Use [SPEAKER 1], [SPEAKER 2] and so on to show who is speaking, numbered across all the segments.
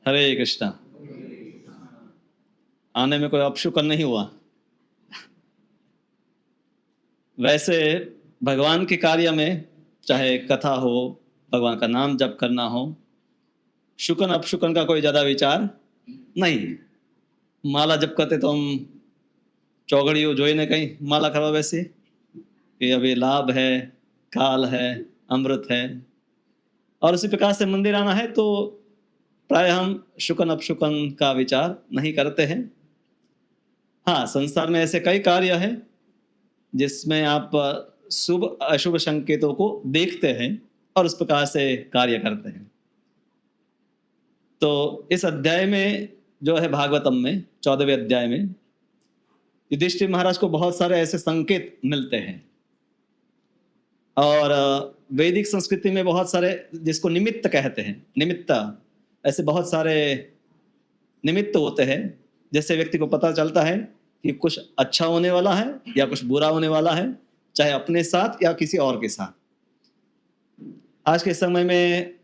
[SPEAKER 1] हरे कृष्णा। आने में कोई अपशुकन नहीं हुआ। वैसे भगवान के कार्य में चाहे कथा हो, भगवान का नाम जप करना हो, शुकन अपशुकन का कोई ज़्यादा विचार नहीं। माला जप करते तो हम चौघड़ियों जोई ने कहीं माला करवा वैसे कि अभी लाभ है, काल है, अमृत है। और उसी प्रकार से मंदिर आना है तो प्राय हम शुकन अपशुकन का विचार नहीं करते हैं। हाँ, संसार में ऐसे कई कार्य हैं जिसमें आप शुभ अशुभ संकेतों को देखते हैं और उस प्रकार से कार्य करते हैं। तो इस अध्याय में जो है भागवतम में 14वें अध्याय में युधिष्ठिर महाराज को बहुत सारे ऐसे संकेत मिलते हैं और वैदिक संस्कृति में बहुत सारे जिसको निमित्त कहते हैं, निमित्त, ऐसे बहुत सारे निमित्त होते हैं जिससे व्यक्ति को पता चलता है कि कुछ अच्छा होने वाला है या कुछ बुरा होने वाला है, चाहे अपने साथ या किसी और के साथ। आज के समय में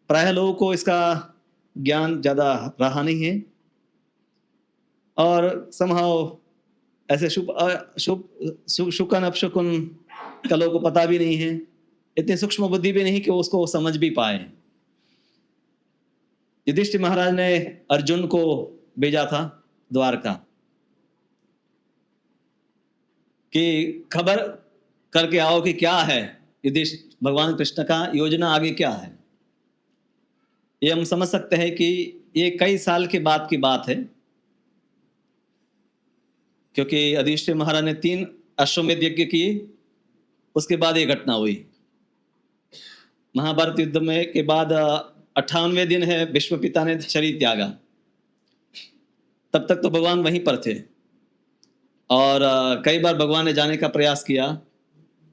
[SPEAKER 1] प्राय लोगों को इसका ज्ञान ज़्यादा रहा नहीं है और समहाउ ऐसे शुकन अपशुकन का लोगों को पता भी नहीं है, इतनी सूक्ष्म बुद्धि भी नहीं कि वो उसको समझ भी पाए। युधिष्ठिर महाराज ने अर्जुन को भेजा था द्वारका कि खबर करके आओ कि क्या है युधिष्ठिर भगवान कृष्ण का योजना आगे क्या है। ये हम समझ सकते हैं कि ये कई साल के बाद की बात है, क्योंकि युधिष्ठिर महाराज ने 3 अश्वमेध यज्ञ किए, उसके बाद ये घटना हुई। महाभारत युद्ध में के बाद 58वें दिन है विश्व पिता ने शरीर त्यागा। तब तक तो भगवान वहीं पर थे और कई बार भगवान ने जाने का प्रयास किया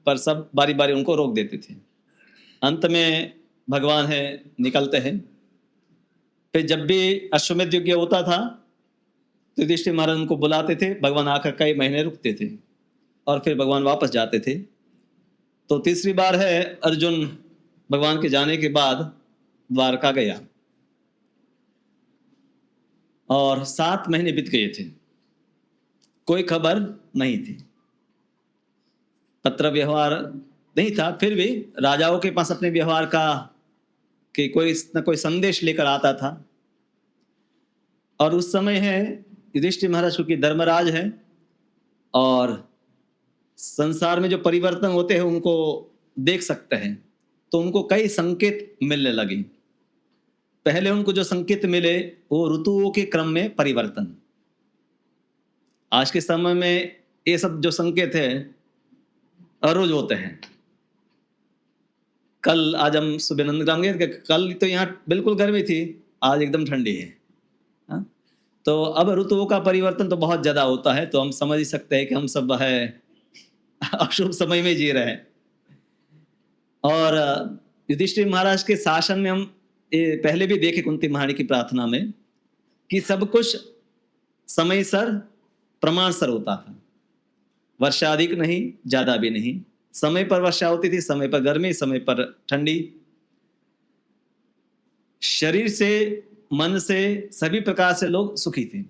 [SPEAKER 1] पर सब बारी बारी उनको रोक देते थे। अंत में भगवान है निकलते हैं। फिर जब भी अश्वमेध यज्ञ होता था तो युधिष्ठिर महाराज उनको बुलाते थे, भगवान आकर कई महीने रुकते थे और फिर भगवान वापस जाते थे। तो तीसरी बार है अर्जुन भगवान के जाने के बाद द्वारका गया और 7 महीने बीत गए थे, कोई खबर नहीं थी, पत्र व्यवहार नहीं था। फिर भी राजाओं के पास अपने व्यवहार का कि कोई न कोई संदेश लेकर आता था। और उस समय है युधिष्ठिर महाराज क्योंकि धर्मराज है और संसार में जो परिवर्तन होते हैं उनको देख सकते हैं, तो उनको कई संकेत मिलने लगे। पहले उनको जो संकेत मिले वो ऋतुओं के क्रम में परिवर्तन। आज के समय में ये सब जो संकेत है अरोज होते हैं। कल आज हम सुबह नंदग्राम गए थे, कल तो यहाँ बिल्कुल गर्मी थी, आज एकदम ठंडी है। हाँ? तो अब ऋतुओं का परिवर्तन तो बहुत ज्यादा होता है, तो हम समझ ही सकते हैं कि हम सब है अशुभ समय में जी रहे हैं। और युधिष्ठिर महाराज के शासन में हम ये पहले भी देखे कुंती महारानी की प्रार्थना में कि सब कुछ समयसर प्रमाणसर होता था। वर्षा अधिक नहीं, ज्यादा भी नहीं, समय पर वर्षा होती थी, समय पर गर्मी, समय पर ठंडी। शरीर से, मन से, सभी प्रकार से लोग सुखी थे।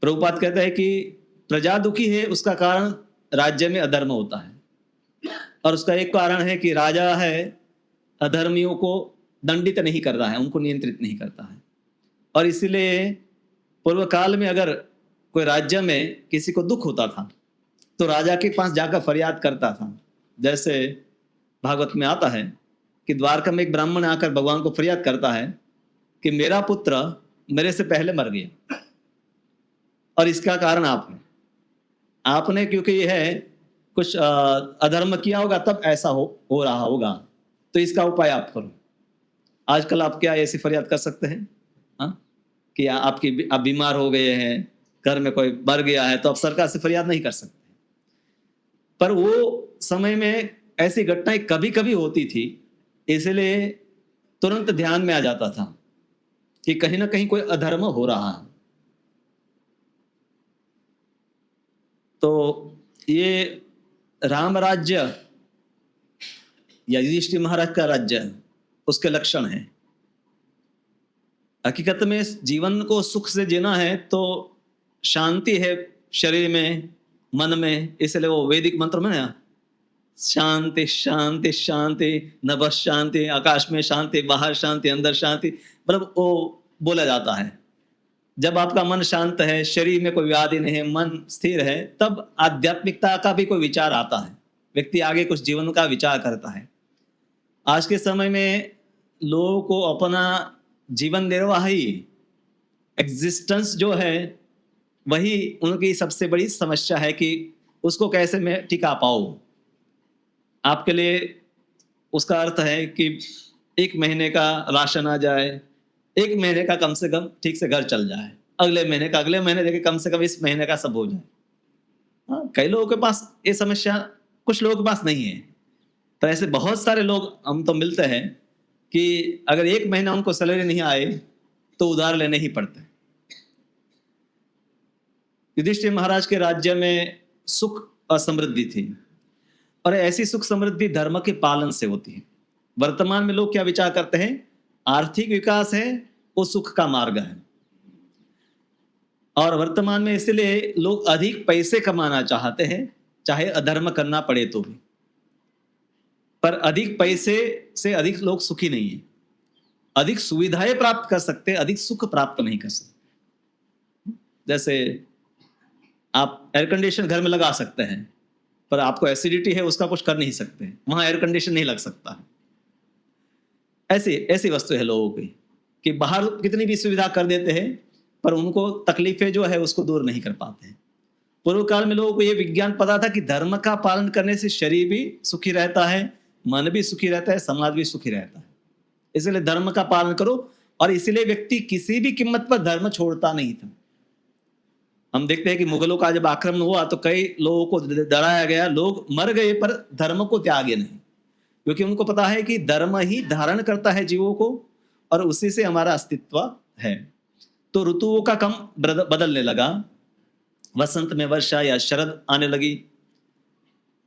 [SPEAKER 1] प्रभुपाद कहते हैं कि प्रजा दुखी है उसका कारण राज्य में अधर्म होता है और उसका एक कारण है कि राजा है अधर्मियों को दंडित नहीं कर रहा है, उनको नियंत्रित नहीं करता है। और इसीलिए पूर्व काल में अगर कोई राज्य में किसी को दुख होता था तो राजा के पास जाकर फरियाद करता था। जैसे भागवत में आता है कि द्वारका में एक ब्राह्मण आकर भगवान को फरियाद करता है कि मेरा पुत्र मेरे से पहले मर गया और इसका कारण आपने क्योंकि यह है कुछ अधर्म किया होगा तब ऐसा हो रहा होगा, तो इसका उपाय आप करो। आजकल आप क्या ऐसी फरियाद कर सकते हैं? हाँ, कि आप बीमार हो गए हैं, घर में कोई मर गया है, तो आप सरकार से फरियाद नहीं कर सकते। पर वो समय में ऐसी घटनाएं कभी कभी होती थी, इसलिए तुरंत ध्यान में आ जाता था कि कहीं ना कहीं कोई अधर्म हो रहा है। तो ये राम राज्य या युधिष्ठिर महाराज का राज्य उसके लक्षण हैं हकीकत में इस जीवन को सुख से जीना है तो शांति है शरीर में, मन में, इसलिए वो वैदिक मंत्र में ना, शांति शांति शांति, नभः शांति, आकाश में शांति, बाहर शांति, अंदर शांति, मतलब वो बोला जाता है। जब आपका मन शांत है, शरीर में कोई व्याधि नहीं है, मन स्थिर है, तब आध्यात्मिकता का भी कोई विचार आता है, व्यक्ति आगे कुछ जीवन का विचार करता है। आज के समय में लोगों को अपना जीवन निर्वाह ही, एग्जिस्टेंस जो है, वही उनकी सबसे बड़ी समस्या है कि उसको कैसे मैं टिका पाऊँ। आपके लिए उसका अर्थ है कि 1 महीने का राशन आ जाए, 1 महीने का कम से कम ठीक से घर चल जाए, अगले महीने का अगले महीने देखिए, कम से कम इस महीने का सब हो जाए। हाँ, कई लोगों के पास ये समस्या, कुछ लोगों के पास नहीं है। तो ऐसे बहुत सारे लोग हम तो मिलते हैं कि अगर 1 महीना उनको सैलरी नहीं आए तो उधार लेने ही पड़ते हैं। युधिष्ठिर महाराज के राज्य में सुख और समृद्धि थी, और ऐसी सुख समृद्धि धर्म के पालन से होती है। वर्तमान में लोग क्या विचार करते हैं? आर्थिक विकास है वो सुख का मार्ग है, और वर्तमान में इसलिए लोग अधिक पैसे कमाना चाहते हैं, चाहे अधर्म करना पड़े तो भी। पर अधिक पैसे से अधिक लोग सुखी नहीं है। अधिक सुविधाएं प्राप्त कर सकते हैं, अधिक सुख प्राप्त नहीं कर सकते। जैसे आप एयर कंडीशन घर में लगा सकते हैं, पर आपको एसिडिटी है उसका कुछ कर नहीं सकते, वहां एयर कंडीशन नहीं लग सकता। ऐसी ऐसी वस्तु है लोगों की कि बाहर कितनी भी सुविधा कर देते हैं, पर उनको तकलीफें जो है उसको दूर नहीं कर पाते हैं। पूर्व काल में लोगों को यह विज्ञान पता था कि धर्म का पालन करने से शरीर भी सुखी रहता है, मन भी सुखी रहता है, समाज भी सुखी रहता है। इसलिए धर्म का पालन करो, और इसलिए व्यक्ति किसी भी कीमत पर धर्म छोड़ता नहीं था। हम देखते हैं कि मुगलों का जब आक्रमण हुआ तो कई लोगों को डराया गया, लोग मर गए पर धर्म को त्यागे नहीं, क्योंकि उनको पता है कि धर्म ही धारण करता है जीवों को, और उसी से हमारा अस्तित्व है। तो ऋतुओं का क्रम बदलने लगा, वसंत में वर्षा या शरद आने लगी।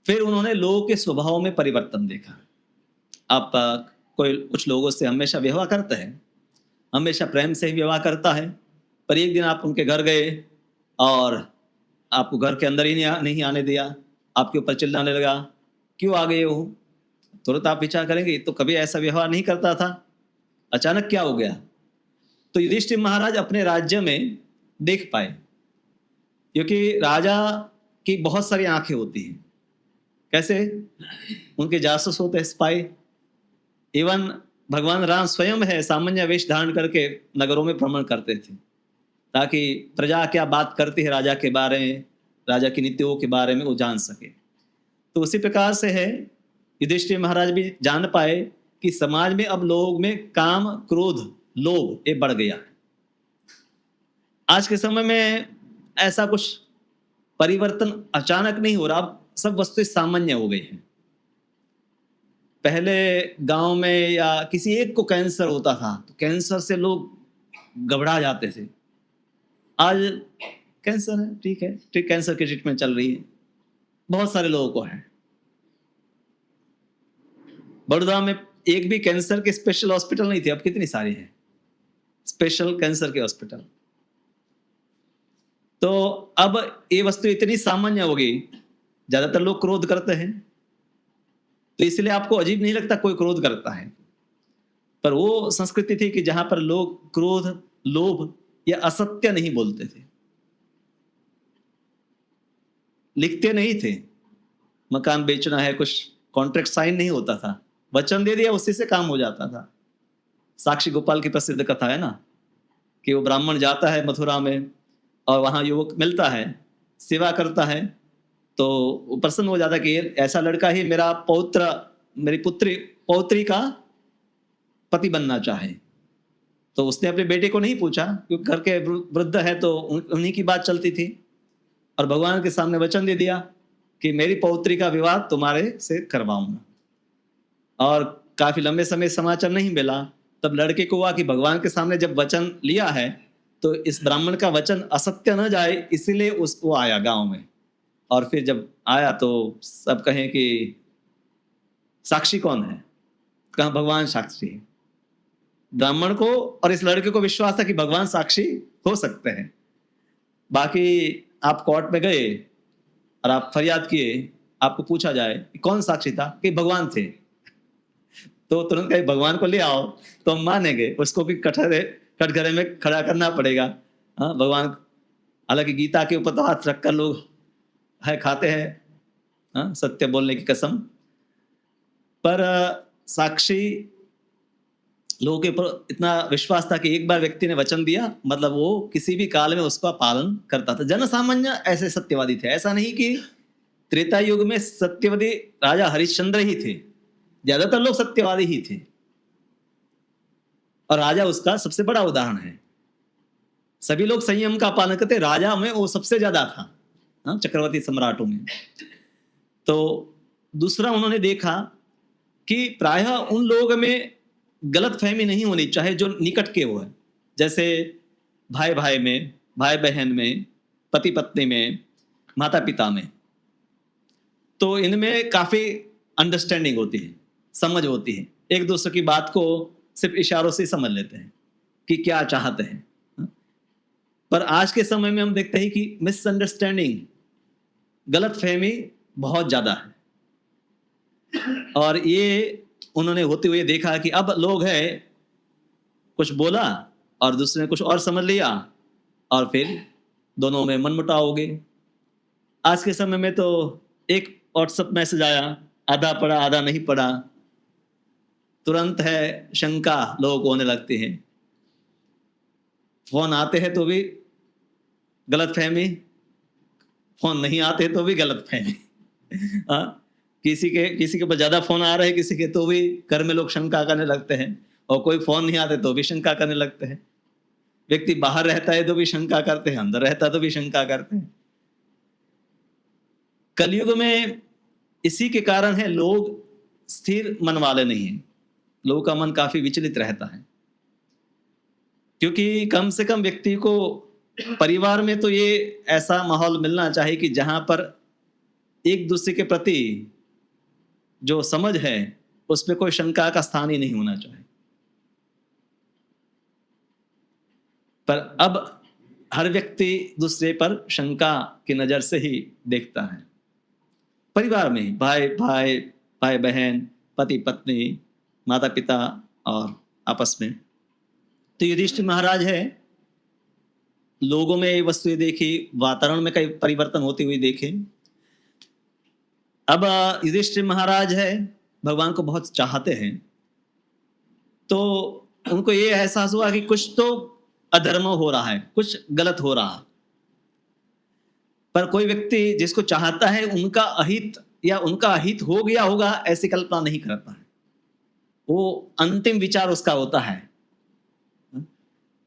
[SPEAKER 1] फिर उन्होंने लोगों के स्वभाव में परिवर्तन देखा। आप कोई कुछ लोगों से हमेशा व्यवहार करते हैं, हमेशा प्रेम से ही व्यवहार करता है, पर एक दिन आप उनके घर गए और आपको घर के अंदर ही नहीं आने दिया, आपके ऊपर चिल्लाने लगा, क्यों आ गए हो? तुरंत आप विचार करेंगे तो कभी ऐसा व्यवहार नहीं करता था, अचानक क्या हो गया? तो युधिष्ठिर महाराज अपने राज्य में देख पाए, क्योंकि राजा की बहुत सारी आंखें होती हैं। कैसे? उनके जासूस होते हैं, स्पाई। इवन भगवान राम स्वयं है सामान्य वेश धारण करके नगरों में भ्रमण करते थे, ताकि प्रजा क्या बात करती है राजा के बारे में, राजा की नीतियों के बारे में वो जान सके। तो उसी प्रकार से है, युधिष्ठिर महाराज भी जान पाए कि समाज में अब लोग में काम, क्रोध, लोभ ये बढ़ गया। आज के समय में ऐसा कुछ परिवर्तन अचानक नहीं हो रहा, अब सब वस्तुएं सामान्य हो गई हैं। पहले गांव में या किसी एक को कैंसर होता था तो कैंसर से लोग घबरा जाते थे। आज कैंसर है, ठीक है, ठीक, कैंसर की ट्रीटमेंट चल रही है, बहुत सारे लोगों को है। बड़ौदा में एक भी कैंसर के स्पेशल हॉस्पिटल नहीं थे, अब कितनी सारी है स्पेशल कैंसर के हॉस्पिटल। तो अब ये वस्तु इतनी सामान्य हो गई, ज्यादातर लोग क्रोध करते हैं, तो इसलिए आपको अजीब नहीं लगता कोई क्रोध करता है। पर वो संस्कृति थी कि जहां पर लोग क्रोध, लोभ या असत्य नहीं बोलते थे, लिखते नहीं थे। मकान बेचना है, कुछ कॉन्ट्रैक्ट साइन नहीं होता था, वचन दे दिया उसी से काम हो जाता था। साक्षी गोपाल की प्रसिद्ध कथा है ना, कि वो ब्राह्मण जाता है मथुरा में और वहां युवक मिलता है, सेवा करता है, तो वो प्रसन्न हो जाता है कि ऐसा लड़का ही मेरा पौत्र, मेरी पौत्री का पति बनना चाहे। तो उसने अपने बेटे को नहीं पूछा, क्योंकि घर के वृद्ध है तो उन्हीं की बात चलती थी, और भगवान के सामने वचन दे दिया कि मेरी पौत्री का विवाह तुम्हारे से करवाऊंगा। और काफी लंबे समय समाचार नहीं मिला, तब लड़के को हुआ कि भगवान के सामने जब वचन लिया है तो इस ब्राह्मण का वचन असत्य न जाए, इसीलिए वो आया गांव में। और फिर जब आया तो सब कहें कि साक्षी कौन है? कहा भगवान साक्षी है। ब्राह्मण को और इस लड़के को विश्वास था कि भगवान साक्षी हो सकते हैं। बाकी आप कोर्ट में गए और आप फरियाद किए, आपको पूछा जाए कि कौन साक्षी था, कि भगवान थे, तो तुरंत कहे भगवान को ले आओ, तो हम मानेंगे। उसको भी कटघरे में खड़ा करना पड़ेगा। हाँ, भगवान, हालांकि गीता के ऊपर तो हाथ रखकर लोग खाते हैं, हाँ, सत्य बोलने की कसम। पर साक्षी लोगों के ऊपर इतना विश्वास था कि एक बार व्यक्ति ने वचन दिया, मतलब वो किसी भी काल में उसका पालन करता था। जन सामान्य ऐसे सत्यवादी थे। ऐसा नहीं कि त्रेता युग में सत्यवादी राजा हरिश्चंद्र ही थे, ज्यादातर लोग सत्यवादी ही थे, और राजा उसका सबसे बड़ा उदाहरण है। सभी लोग संयम का पालन करते, राजा में वो सबसे ज्यादा था, हाँ, चक्रवर्ती सम्राटों में। तो दूसरा उन्होंने देखा कि प्रायः उन लोगों में गलत फहमी नहीं होनी चाहिए जो निकट के वो है, जैसे भाई भाई में, भाई बहन में, पति पत्नी में, माता पिता में। तो इनमें काफी अंडरस्टैंडिंग होती है, समझ होती है, एक दूसरे की बात को सिर्फ इशारों से समझ लेते हैं कि क्या चाहते हैं। पर आज के समय में हम देखते हैं कि मिसअंडरस्टैंडिंग, गलत फहमी बहुत ज्यादा है। और ये उन्होंने होते हुए देखा कि अब लोग है, कुछ बोला और दूसरे ने कुछ और समझ लिया, और फिर दोनों में मनमुटाव हो गए। आज के समय में तो एक व्हाट्सएप मैसेज आया, आधा पढ़ा आधा नहीं पढ़ा, तुरंत है शंका लोगों को होने लगती है। फोन आते हैं तो भी गलत फहमी, फोन नहीं आते तो भी गलत फहमी। किसी के ऊपर ज्यादा फोन आ रहे हैं, किसी के तो भी घर में लोग शंका करने लगते हैं, और कोई फोन नहीं आते तो भी शंका करने लगते हैं। व्यक्ति बाहर रहता है तो भी शंका करते हैं, अंदर रहता है तो भी शंका करते हैं। कलयुग में इसी के कारण है लोग स्थिर मन वाले नहीं हैं, लोगों का मन काफी विचलित रहता है। क्योंकि कम से कम व्यक्ति को परिवार में तो ये ऐसा माहौल मिलना चाहिए कि जहां पर एक दूसरे के प्रति जो समझ है उसमें कोई शंका का स्थान ही नहीं होना चाहिए। पर अब हर व्यक्ति दूसरे पर शंका की नजर से ही देखता है। परिवार में भाई भाई, भाई बहन, पति पत्नी, माता पिता और आपस में। तो युधिष्ठिर महाराज है, लोगों में ये वस्तुएं देखी, वातावरण में कई परिवर्तन होते हुए देखे। अब युधिष्ठिर महाराज है, भगवान को बहुत चाहते हैं, तो उनको ये एहसास हुआ कि कुछ तो अधर्म हो रहा है, कुछ गलत हो रहा है। पर कोई व्यक्ति जिसको चाहता है उनका अहित या उनका अहित हो गया होगा ऐसी कल्पना नहीं करता है। वो अंतिम विचार उसका होता है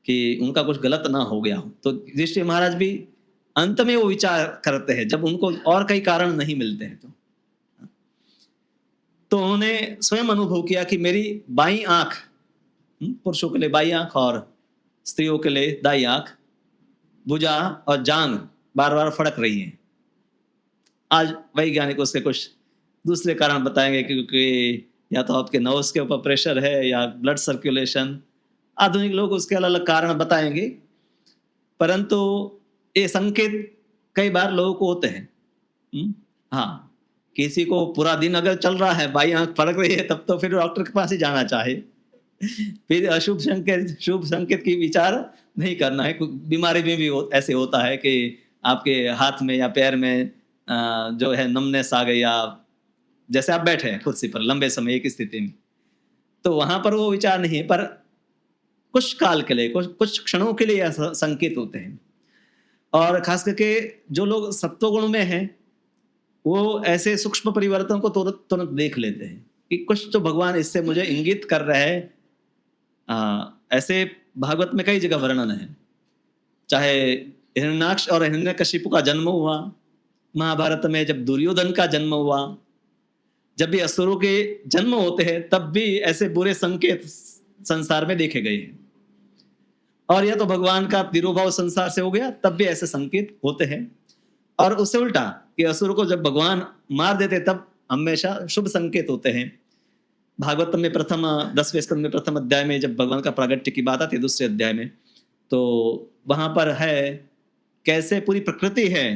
[SPEAKER 1] कि उनका कुछ गलत ना हो गया हो। तो युधिष्ठिर महाराज भी अंत में वो विचार करते हैं जब उनको और कई कारण नहीं मिलते हैं। तो उन्होंने स्वयं अनुभव किया कि मेरी बाईं आंख, पुरुषों के लिए बाईं आंख और स्त्रियों के लिए दाईं आंख, भुजा और जांघ बार बार फड़क रही है। आज वैज्ञानिक उसके कुछ दूसरे कारण बताएंगे, क्योंकि या तो आपके नर्व्स के ऊपर प्रेशर है या ब्लड सर्कुलेशन, आधुनिक लोग उसके अलग अलग कारण बताएंगे। परंतु ये संकेत कई बार लोगों को होते हैं। हाँ, किसी को पूरा दिन अगर चल रहा है, बाईं आंख फड़क रही है, तब तो फिर डॉक्टर के पास ही जाना चाहिए। फिर अशुभ संकेत शुभ संकेत की विचार नहीं करना है। बीमारी में भी ऐसे होता है कि आपके हाथ में या पैर में जो है नमनेस आ गई, या जैसे आप बैठे हैं कुर्सी पर लंबे समय एक स्थिति में, तो वहां पर वो विचार नहीं है, पर कुछ काल के लिए, कुछ क्षणों के लिए ऐसा संकेत होते हैं। और खास करके जो लोग सत्वगुण में हैं, वो ऐसे सूक्ष्म परिवर्तन को तुरंत देख लेते हैं कि कुछ तो भगवान इससे मुझे इंगित कर रहे हैं। ऐसे भागवत में कई जगह वर्णन है, चाहे हिरण्याक्ष और हिरण्यकशिपु का जन्म हुआ, महाभारत में जब दुर्योधन का जन्म हुआ, जब भी असुरों के जन्म होते हैं तब भी ऐसे बुरे संकेत संसार में देखे गए हैं। और यह तो भगवान का तिरुभाव संसार से हो गया, तब भी ऐसे संकेत होते हैं। और उससे उल्टा कि असुर को जब भगवान मार देते तब हमेशा शुभ संकेत होते हैं। भागवतम में प्रथम 10वें स्कंद में प्रथम अध्याय में जब भगवान का प्रागट्य की बात आती है दूसरे अध्याय में, तो वहां पर है कैसे पूरी प्रकृति है,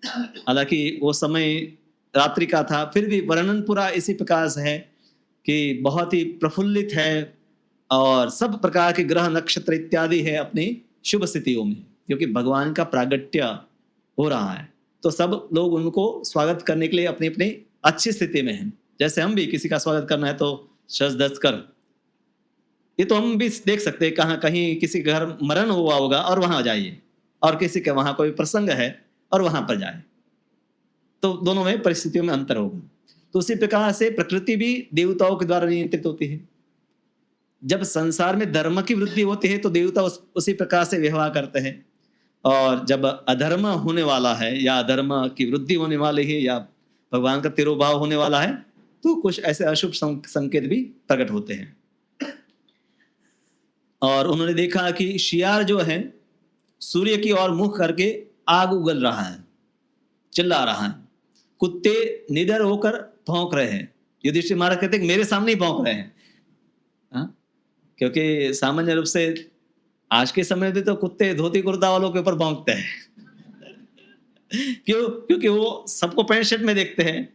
[SPEAKER 1] हालांकि वो समय रात्रि का था, फिर भी वर्णन पूरा इसी प्रकार से है कि बहुत ही प्रफुल्लित है और सब प्रकार के ग्रह नक्षत्र इत्यादि है अपनी शुभ स्थितियों में, क्योंकि भगवान का प्रागट्य हो रहा है। तो सब लोग उनको स्वागत करने के लिए अपनी अपनी अच्छी स्थिति में हैं। जैसे हम भी किसी का स्वागत करना है तो सज धज कर, ये तो हम भी देख सकते हैं, कहाँ कहीं किसी के घर मरण हुआ होगा और वहां जाइए, और किसी के वहां कोई प्रसंग है और वहां पर जाए, तो दोनों में परिस्थितियों में अंतर होगा। तो उसी प्रकार से प्रकृति भी देवताओं के द्वारा नियंत्रित होती है। जब संसार में धर्म की वृद्धि होती है तो देवता उसी प्रकार से व्यवहार करते हैं, और जब अधर्म होने वाला है या अधर्म की वृद्धि होने वाली है या भगवान का तिरोभाव होने वाला है, तो कुछ ऐसे अशुभ संकेत भी प्रकट होते हैं। और उन्होंने देखा कि शियार जो है सूर्य की ओर मुख करके आग उगल रहा है, चिल्ला रहा है, कुत्ते निडर होकर भौंक रहे हैं। युधिष्ठिर महाराज कहते हैं मेरे सामने ही भौंक रहे हैं। हाँ? क्योंकि सामान्य रूप से आज के समय में तो कुत्ते धोती कुर्ता वालों के ऊपर भौंकते हैं। क्यों? क्योंकि वो सबको पैंट शर्ट में देखते हैं,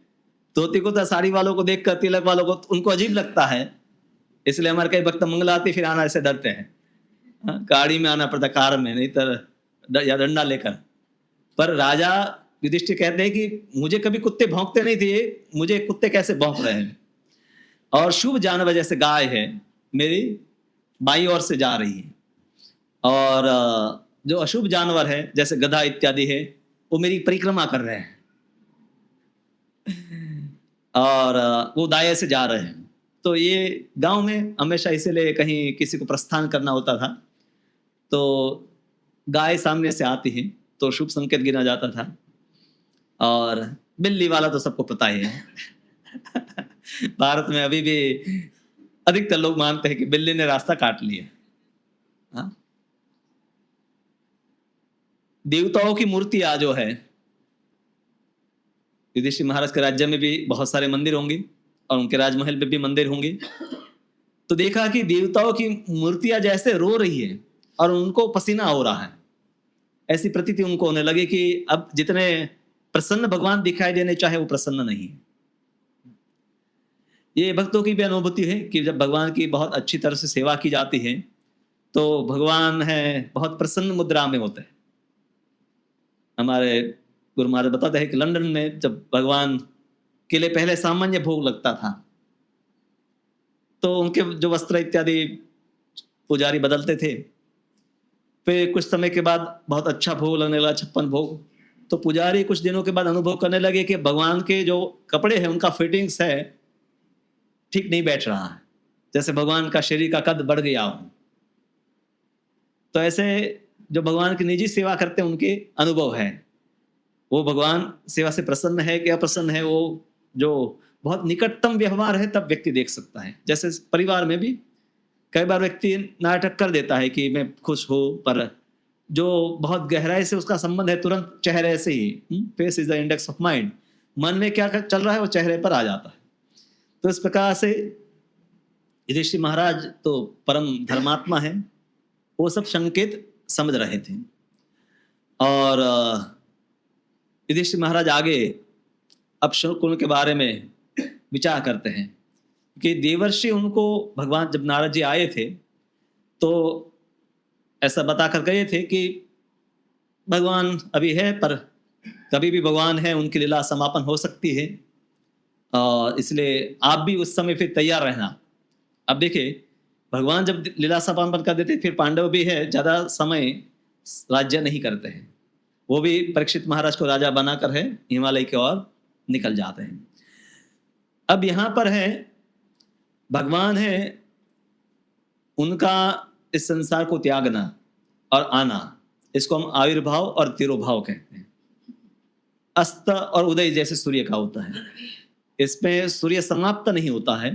[SPEAKER 1] धोती कुर्ता साड़ी वालों को देखकर, तिलक वालों को उनको अजीब लगता है, इसलिए हमारे कई भक्त मंगलाती फिर आना ऐसे डरते हैं। गाड़ी में आना पड़ता, कार में, नहीं तो या डंडा लेकर। पर राजा युधिष्ठिर कहते हैं कि मुझे कभी कुत्ते भौंकते नहीं थे, मुझे कुत्ते कैसे भौंक रहे हैं। और शुभ जानवर जैसे गाय है मेरी बाई ओर से जा रही है, और जो अशुभ जानवर है जैसे गधा इत्यादि है वो मेरी परिक्रमा कर रहे हैं, और वो दाएं से जा रहे हैं। तो ये गांव में हमेशा इसीलिए कहीं किसी को प्रस्थान करना होता था तो गाय सामने से आती है तो शुभ संकेत गिना जाता था। और बिल्ली वाला तो सबको पता ही है। भारत में अभी भी अधिकतर लोग मानते हैं कि बिल्ली ने रास्ता काट लिया। हाँ? देवताओं की मूर्तियां जो है, युधिष्ठिर महाराज के राज्य में भी बहुत सारे मंदिर होंगे और उनके राजमहल में भी मंदिर होंगे। तो देखा कि देवताओं की मूर्तियां जैसे रो रही है और उनको पसीना हो रहा है, ऐसी प्रतीति उनको होने लगी कि अब जितने प्रसन्न भगवान दिखाई देने चाहे वो प्रसन्न नहीं है। ये भक्तों की भी अनुभूति है कि जब भगवान की बहुत अच्छी तरह से सेवा की जाती है तो भगवान है बहुत प्रसन्न मुद्रा में होते हैं। हमारे गुरु महाराज बताते हैं कि लंदन में जब भगवान के लिए पहले सामान्य भोग लगता था तो उनके जो वस्त्र इत्यादि पुजारी बदलते थे, फिर कुछ समय के बाद बहुत अच्छा भोग लगने लगा, 56 भोग। तो पुजारी कुछ दिनों के बाद अनुभव करने लगे कि भगवान के जो कपड़े हैं उनका फिटिंग्स है ठीक नहीं बैठ रहा है, जैसे भगवान का शरीर का कद बढ़ गया हो। तो ऐसे जो भगवान की निजी सेवा करते हैं उनके अनुभव है, वो भगवान सेवा से प्रसन्न है कि अप्रसन्न है, वो जो बहुत निकटतम व्यवहार है तब व्यक्ति देख सकता है। जैसे परिवार में भी कई बार व्यक्ति नाटक कर देता है कि मैं खुश हूँ, पर जो बहुत गहराई से उसका संबंध है तुरंत चेहरे से ही, face is the index of mind, मन में क्या चल रहा है वो चेहरे पर आ जाता है। तो इस प्रकार से युधिष्ठिर महाराज तो परम धर्मात्मा है, वो सब संकेत समझ रहे थे। और युधिष्ठिर महाराज आगे अब शकुन के बारे में विचार करते हैं कि देवर्षि उनको भगवान जब नारद जी आए थे तो ऐसा बताकर गए थे कि भगवान अभी है पर कभी भी भगवान है, उनकी लीला समापन हो सकती है, और इसलिए आप भी उस समय फिर तैयार रहना। अब देखिए भगवान जब लीला समापन कर देते फिर पांडव भी है ज्यादा समय राज्य नहीं करते हैं, वो भी परीक्षित महाराज को राजा बनाकर है हिमालय की ओर निकल जाते हैं। अब यहां पर है भगवान है उनका इस संसार को त्यागना और आना, इसको हम आविर्भाव और तिरोभाव कहते हैं। अस्त और उदय जैसे सूर्य का होता है, इसमें सूर्य समाप्त नहीं होता है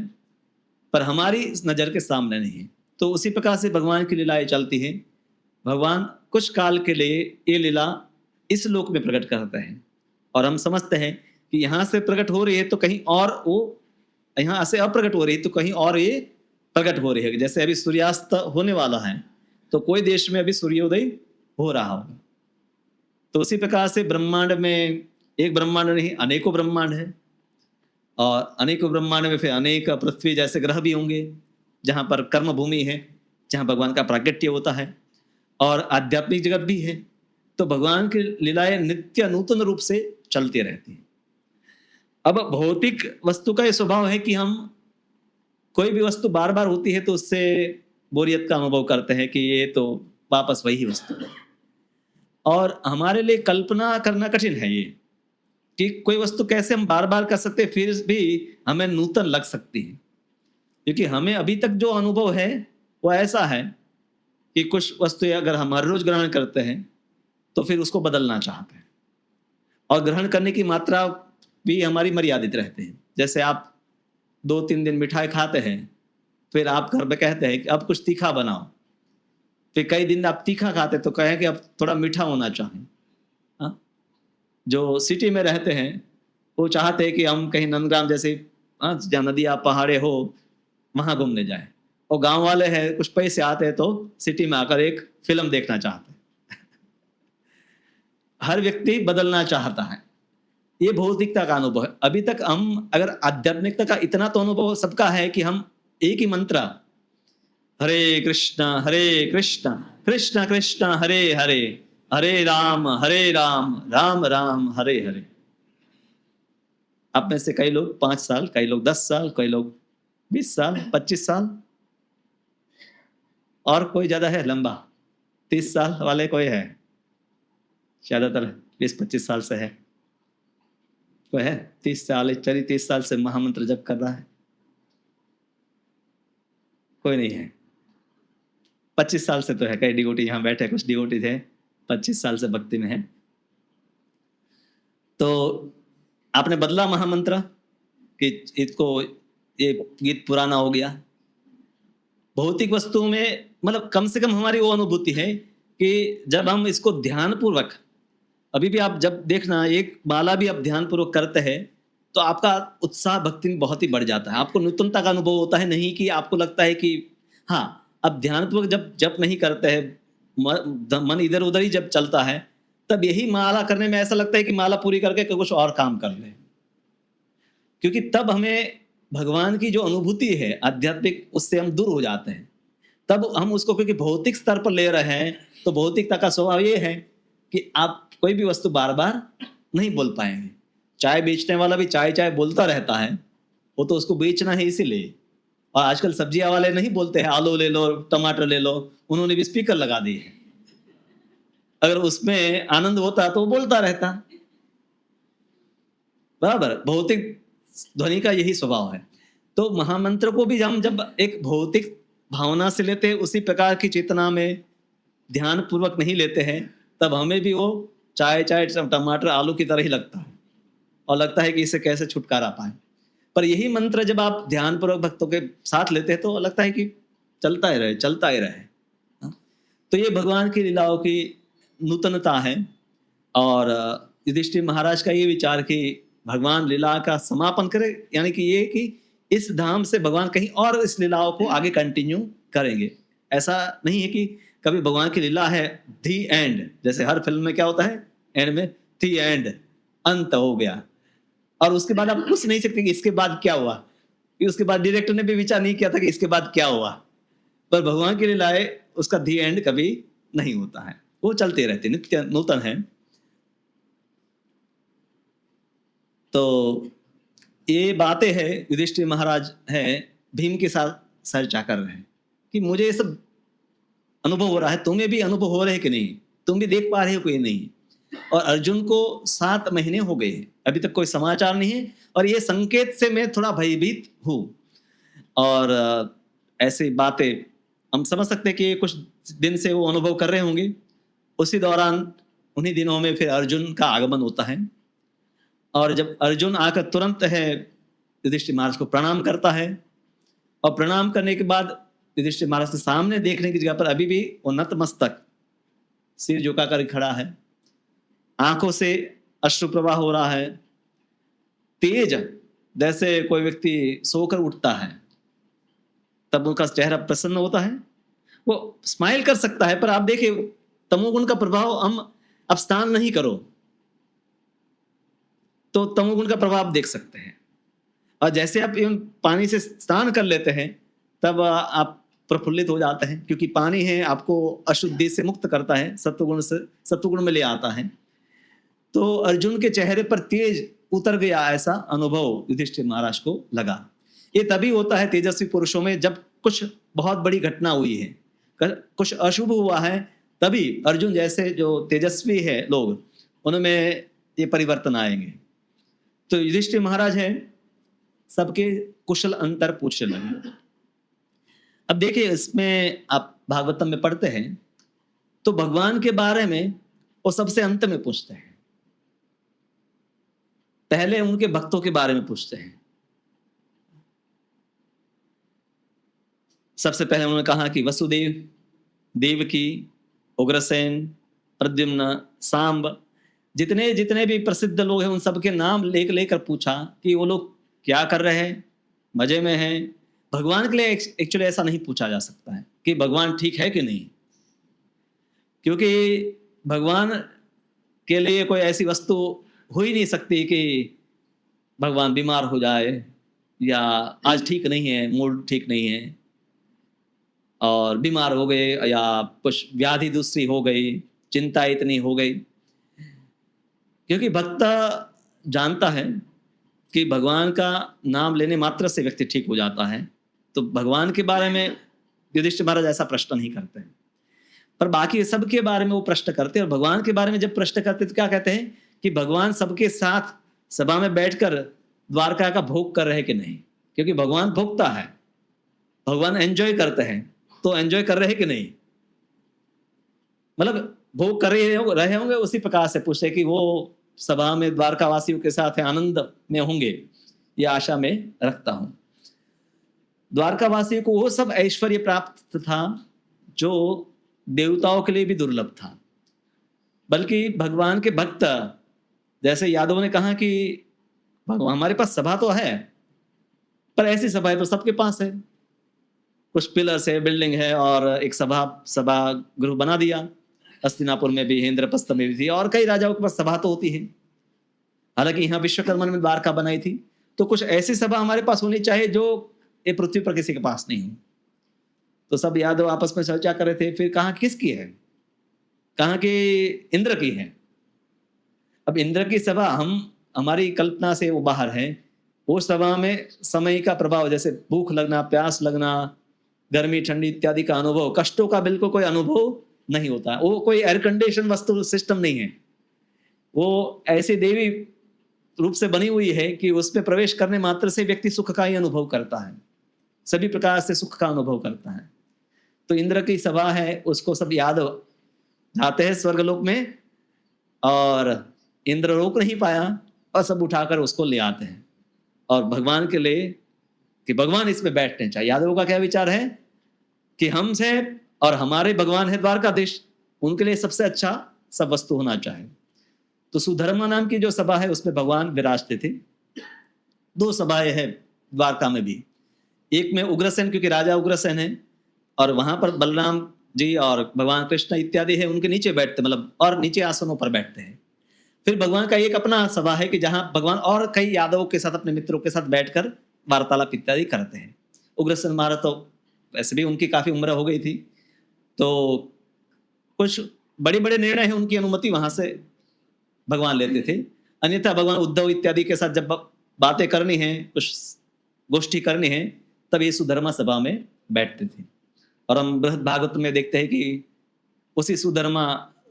[SPEAKER 1] पर हमारी नजर के सामने नहीं। तो उसी प्रकार से भगवान की लीलाएं चलती हैं। भगवान कुछ काल के लिए ये लीला इस लोक में प्रकट करते हैं और हम समझते हैं कि यहाँ से प्रकट हो रही है तो कहीं और वो यहाँ से अप्रकट हो रही तो कहीं और ये प्रकट हो रही है। जैसे अभी सूर्यास्त होने वाला है तो कोई देश में अभी सूर्योदय हो रहा होगा। तो उसी प्रकार से ब्रह्मांड में एक ब्रह्मांड नहीं, अनेकों ब्रह्मांड है, और अनेकों ब्रह्मांड में फिर अनेक पृथ्वी जैसे ग्रह भी होंगे जहाँ पर कर्म भूमि है, जहाँ भगवान का प्रागट्य होता है, और आध्यात्मिक जगत भी है। तो भगवान की लीलाएं नित्य नूतन रूप से चलती रहती हैं। अब भौतिक वस्तु का ये स्वभाव है कि हम कोई भी वस्तु बार बार होती है तो उससे बोरियत का अनुभव करते हैं कि ये तो वापस वही वस्तु है, और हमारे लिए कल्पना करना कठिन है ये कि कोई वस्तु कैसे हम बार बार कर सकते हैं फिर भी हमें नूतन लग सकती है। क्योंकि हमें अभी तक जो अनुभव है वो ऐसा है कि कुछ वस्तु अगर हम हर रोज ग्रहण करते हैं तो फिर उसको बदलना चाहते हैं, और ग्रहण करने की मात्रा भी हमारी मर्यादित रहती है। जैसे आप 2-3 दिन मिठाई खाते हैं, फिर आप घर में कहते हैं कि अब कुछ तीखा बनाओ, फिर कई दिन आप तीखा खाते तो कहें कि अब थोड़ा मीठा होना चाहिए। हाँ? जो सिटी में रहते हैं वो चाहते हैं कि हम कहीं नंदग्राम जैसे, हाँ, जहाँ नदियाँ पहाड़े हो वहां घूमने जाए, और गांव वाले हैं कुछ पैसे आते हैं तो सिटी में आकर एक फिल्म देखना चाहते हैं। हर व्यक्ति बदलना चाहता है, ये भौतिकता का अनुभव है। अभी तक हम अगर आध्यात्मिकता का इतना तो अनुभव सबका है कि हम एक ही मंत्र हरे कृष्णा कृष्ण कृष्ण हरे हरे, हरे राम राम राम हरे हरे। आप में से कई लोग 5 साल, कई लोग 10 साल, कई लोग 20 साल, 25 साल, और कोई ज्यादा है लंबा 30 साल वाले कोई है, ज्यादातर 20-25 साल से है। कोई है 30 साल, चलिए 30 साल से महामंत्र जप कर रहा है? कोई नहीं है। 25 साल से तो है, कई डिवोटी यहाँ बैठे, कुछ डिवोटी थे 25 साल से भक्ति में है। तो आपने बदला महामंत्र कि इसको, ये गीत पुराना हो गया। भौतिक वस्तुओं में मतलब कम से कम हमारी वो अनुभूति है कि जब हम इसको ध्यान पूर्वक, अभी भी आप जब देखना एक माला भी आप ध्यान पूर्वक करते हैं तो आपका उत्साह भक्ति में बहुत ही बढ़ जाता है। आपको नूतनता का अनुभव होता है, नहीं कि आपको लगता है कि हाँ अब ध्यान पूर्वक जब जब नहीं करते हैं, मन इधर उधर ही जब चलता है, तब यही माला करने में ऐसा लगता है कि माला पूरी करके कुछ और काम कर ले। क्योंकि तब हमें भगवान की जो अनुभूति है आध्यात्मिक, उससे हम दूर हो जाते हैं। तब हम उसको क्योंकि भौतिक स्तर पर ले रहे हैं, तो भौतिकता का स्वभाव ये है कि आप कोई भी वस्तु बार बार नहीं बोल पाएंगे। चाय बेचने वाला भी चाय चाय बोलता रहता है, वो तो उसको बेचना है इसीलिए। और आजकल सब्जियां वाले नहीं बोलते हैं आलू ले लो, टमाटर ले लो, उन्होंने भी स्पीकर लगा दिए हैं। अगर उसमें आनंद होता तो वो बोलता रहता। बराबर, भौतिक ध्वनि का यही स्वभाव है। तो महामंत्र को भी हम जब एक भौतिक भावना से लेते हैं, उसी प्रकार की चेतना में ध्यान पूर्वक नहीं लेते हैं, तब हमें भी वो चाय चाय टमाटर आलू की तरह ही लगता है, और लगता है कि इससे कैसे छुटकारा पाए। पर यही मंत्र जब आप ध्यान पूर्वक भक्तों के साथ लेते हैं तो लगता है कि चलता ही रहे, चलता ही रहे। हाँ? तो ये भगवान की लीलाओं की नूतनता है। और युधिष्ठिर महाराज का ये विचार कि भगवान लीला का समापन करे, यानी कि ये कि इस धाम से भगवान कहीं और इस लीलाओं को आगे कंटिन्यू करेंगे। ऐसा नहीं है कि कभी भगवान की लीला है दी एंड, जैसे हर फिल्म में क्या होता है एंड में, दी एंड, अंत हो गया, और उसके बाद आप पूछ नहीं सकते कि इसके बाद क्या हुआ, कि उसके बाद डायरेक्टर ने भी विचार नहीं किया था कि इसके बाद क्या हुआ। पर भगवान की लीलाएं उसका दी एंड कभी नहीं होता है, वो चलते रहते, नित्य नूतन है। तो ये बातें हैं, युधिष्ठिर महाराज हैं भीम के साथ चर्चा कर रहे हैं कि मुझे ये सब अनुभव हो रहा है, तुम्हें भी अनुभव हो रहे कि नहीं, तुम भी देख पा रहे हो कि नहीं। और अर्जुन को 7 महीने हो गए, अभी तक कोई समाचार नहीं है, और ये संकेत से मैं थोड़ा भयभीत हूँ। और ऐसी बातें हम समझ सकते हैं कि कुछ दिन से वो अनुभव कर रहे होंगे। उसी दौरान उन्हीं दिनों में फिर अर्जुन का आगमन होता है, और जब अर्जुन आकर तुरंत है युधिष्ठिर महाराज को प्रणाम करता है, और प्रणाम करने के बाद युधिष्ठिर महाराज के सामने देखने की जगह पर अभी भी वो नतमस्तक सिर झुकाकर खड़ा है, आंखों से अश्रु प्रवाह हो रहा है, तेज जैसे कोई व्यक्ति सोकर उठता है तब उनका चेहरा प्रसन्न होता है, वो स्माइल कर सकता है, पर आप देखिए तमोगुण का प्रभाव, हम अब स्नान नहीं करो तो तमोगुण का प्रभाव देख सकते हैं। और जैसे आप एवं पानी से स्नान कर लेते हैं तब आप प्रफुल्लित हो जाते हैं, क्योंकि पानी है आपको अशुद्धि से मुक्त करता है, सत्वगुण में ले आता है। तो अर्जुन के चेहरे पर तेज उतर गया, ऐसा अनुभव युधिष्ठिर महाराज को लगा। ये तभी होता है तेजस्वी पुरुषों में जब कुछ बहुत बड़ी घटना हुई है, कुछ अशुभ हुआ है, तभी अर्जुन जैसे जो तेजस्वी है लोग, उनमें ये परिवर्तन आएंगे। तो युधिष्ठिर महाराज है सबके कुशल अंतर पूछने लगे। अब देखिए इसमें आप भागवतम में पढ़ते हैं तो भगवान के बारे में वो सबसे अंत में पूछते हैं, पहले उनके भक्तों के बारे में पूछते हैं। सबसे पहले उन्होंने कहा कि वसुदेव, देवकी, उग्रसेन, प्रद्युम्न, सांब, जितने जितने भी प्रसिद्ध लोग हैं उन सबके नाम लेकर पूछा कि वो लोग क्या कर रहे हैं, मजे में हैं। भगवान के लिए एक्चुअली ऐसा नहीं पूछा जा सकता है कि भगवान ठीक है कि नहीं, क्योंकि भगवान के लिए कोई ऐसी वस्तु हो ही नहीं सकती कि भगवान बीमार हो जाए या आज ठीक नहीं है, मूड ठीक नहीं है और बीमार हो गए, या कुछ व्याधि दूसरी हो गई, चिंता इतनी हो गई। क्योंकि भक्त जानता है कि भगवान का नाम लेने मात्र से व्यक्ति ठीक हो जाता है, तो भगवान के बारे में युधिष्ठिर महाराज ऐसा प्रश्न नहीं करते हैं। पर बाकी सबके बारे में वो प्रश्न करते हैं, और भगवान के बारे में जब प्रश्न करते तो क्या कहते हैं कि भगवान सबके साथ सभा में बैठकर द्वारका का भोग कर रहे कि नहीं, क्योंकि भगवान भोगता है, भगवान एंजॉय करते हैं, तो एंजॉय कर रहे कि नहीं, मतलब भोग कर रहे होंगे। उसी प्रकार से पूछे कि वो सभा में द्वारका वासियों के साथ आनंद में होंगे, यह आशा में रखता हूं। द्वारका वासियों को वो सब ऐश्वर्य प्राप्त था जो देवताओं के लिए भी दुर्लभ था। बल्कि भगवान के भक्त, जैसे यादव ने कहा कि भगवान हमारे पास सभा तो है, पर ऐसी सभा तो सबके पास है, कुछ पिलर्स है, बिल्डिंग है, और एक सभा गृह बना दिया। हस्तिनापुर में भी, इंद्रप्रस्थ में भी थी, और कई राजाओं के पास सभा तो होती है। हालांकि यहाँ विश्वकर्मा ने द्वारका बनाई थी, तो कुछ ऐसी सभा हमारे पास होनी चाहिए जो ये पृथ्वी पर किसी के पास नहीं हो। तो सब यादव आपस में चर्चा कर रहे थे, फिर कहा किसकी है, कहा कि इंद्र की है। अब इंद्र की सभा हमारी कल्पना से वो बाहर है। वो सभा में समय का प्रभाव, जैसे भूख लगना, प्यास लगना, गर्मी ठंडी इत्यादि का अनुभव, कष्टों का बिल्कुल कोई अनुभव नहीं होता। वो कोई एयर कंडीशन वस्तु सिस्टम नहीं है, वो ऐसी देवी रूप से बनी हुई है कि उसमें प्रवेश करने मात्र से व्यक्ति सुख का ही अनुभव करता है, सभी प्रकार से सुख का अनुभव करता है। तो इंद्र की सभा है, उसको सब यादव जाते हैं स्वर्गलोक में, और इंद्र रोक नहीं पाया और सब उठाकर उसको ले आते हैं, और भगवान के लिए कि भगवान इसमें बैठने चाहिए। यादवों का क्या विचार है कि हमसे और हमारे भगवान है द्वारकाधीश, उनके लिए सबसे अच्छा सब वस्तु होना चाहिए। तो सुधर्मा नाम की जो सभा है उसमें भगवान विराजते थे। दो सभाएं हैं द्वारका में भी, एक में उग्रसेन, क्योंकि राजा उग्रसेन है, और वहां पर बलराम जी और भगवान कृष्ण इत्यादि है, उनके नीचे बैठते, मतलब और नीचे आसनों पर बैठते हैं। फिर भगवान का एक अपना सभा है कि जहां भगवान और कई यादवों के साथ, अपने मित्रों के साथ बैठकर वार्तालाप इत्यादि करते हैं। उग्रसेन महाराज तो वैसे भी उनकी काफी उम्र हो गई थी, तो कुछ बड़े बड़े निर्णय है उनकी अनुमति वहां से भगवान लेते थे। अन्यथा भगवान उद्धव इत्यादि के साथ जब बातें करनी है, कुछ गोष्ठी करनी है, तब ये सुधर्मा सभा में बैठते थे। और हम बृहद भागवत में देखते हैं कि उसी सुधर्मा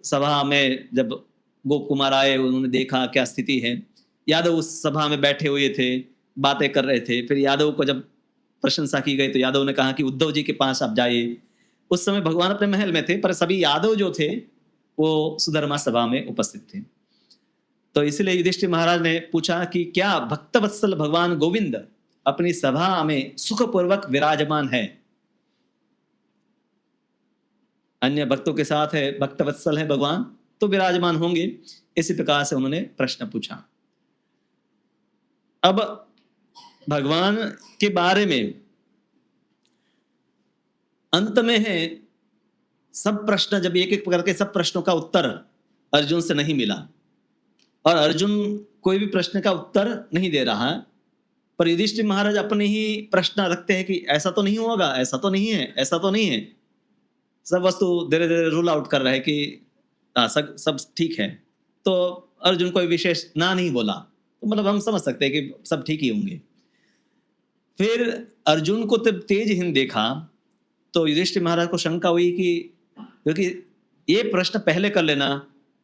[SPEAKER 1] सभा में जब गोप कुमार आए, उन्होंने देखा क्या स्थिति है, यादव उस सभा में बैठे हुए थे, बातें कर रहे थे। फिर यादव को जब प्रशंसा की गई तो यादव ने कहा कि उद्धव जी के पास आप जाइए। उस समय भगवान अपने महल में थे, पर सभी यादव जो थे वो सुधर्मा सभा में उपस्थित थे। तो इसलिए युधिष्ठिर महाराज ने पूछा कि क्या भक्तवत्सल भगवान गोविंद अपनी सभा में सुखपूर्वक विराजमान है? अन्य भक्तों के साथ है, भक्तवत्सल है भगवान, तो विराजमान होंगे। इसी प्रकार से उन्होंने प्रश्न पूछा। अब भगवान के बारे में अंत में है सब प्रश्न, जब एक एक करके सब प्रश्नों का उत्तर अर्जुन से नहीं मिला और अर्जुन कोई भी प्रश्न का उत्तर नहीं दे रहा है, पर युधिष्ठिर महाराज अपने ही प्रश्न रखते हैं कि ऐसा तो नहीं होगा, ऐसा तो नहीं है, ऐसा तो नहीं है। सब वस्तु धीरे धीरे रूल आउट कर रहे हैं कि सब सब ठीक है। तो अर्जुन कोई विशेष ना नहीं बोला, तो मतलब हम समझ सकते हैं कि सब ठीक ही होंगे। फिर अर्जुन को तब तेजहीन देखा तो युधिष्ठिर महाराज को शंका हुई कि क्योंकि ये प्रश्न पहले कर लेना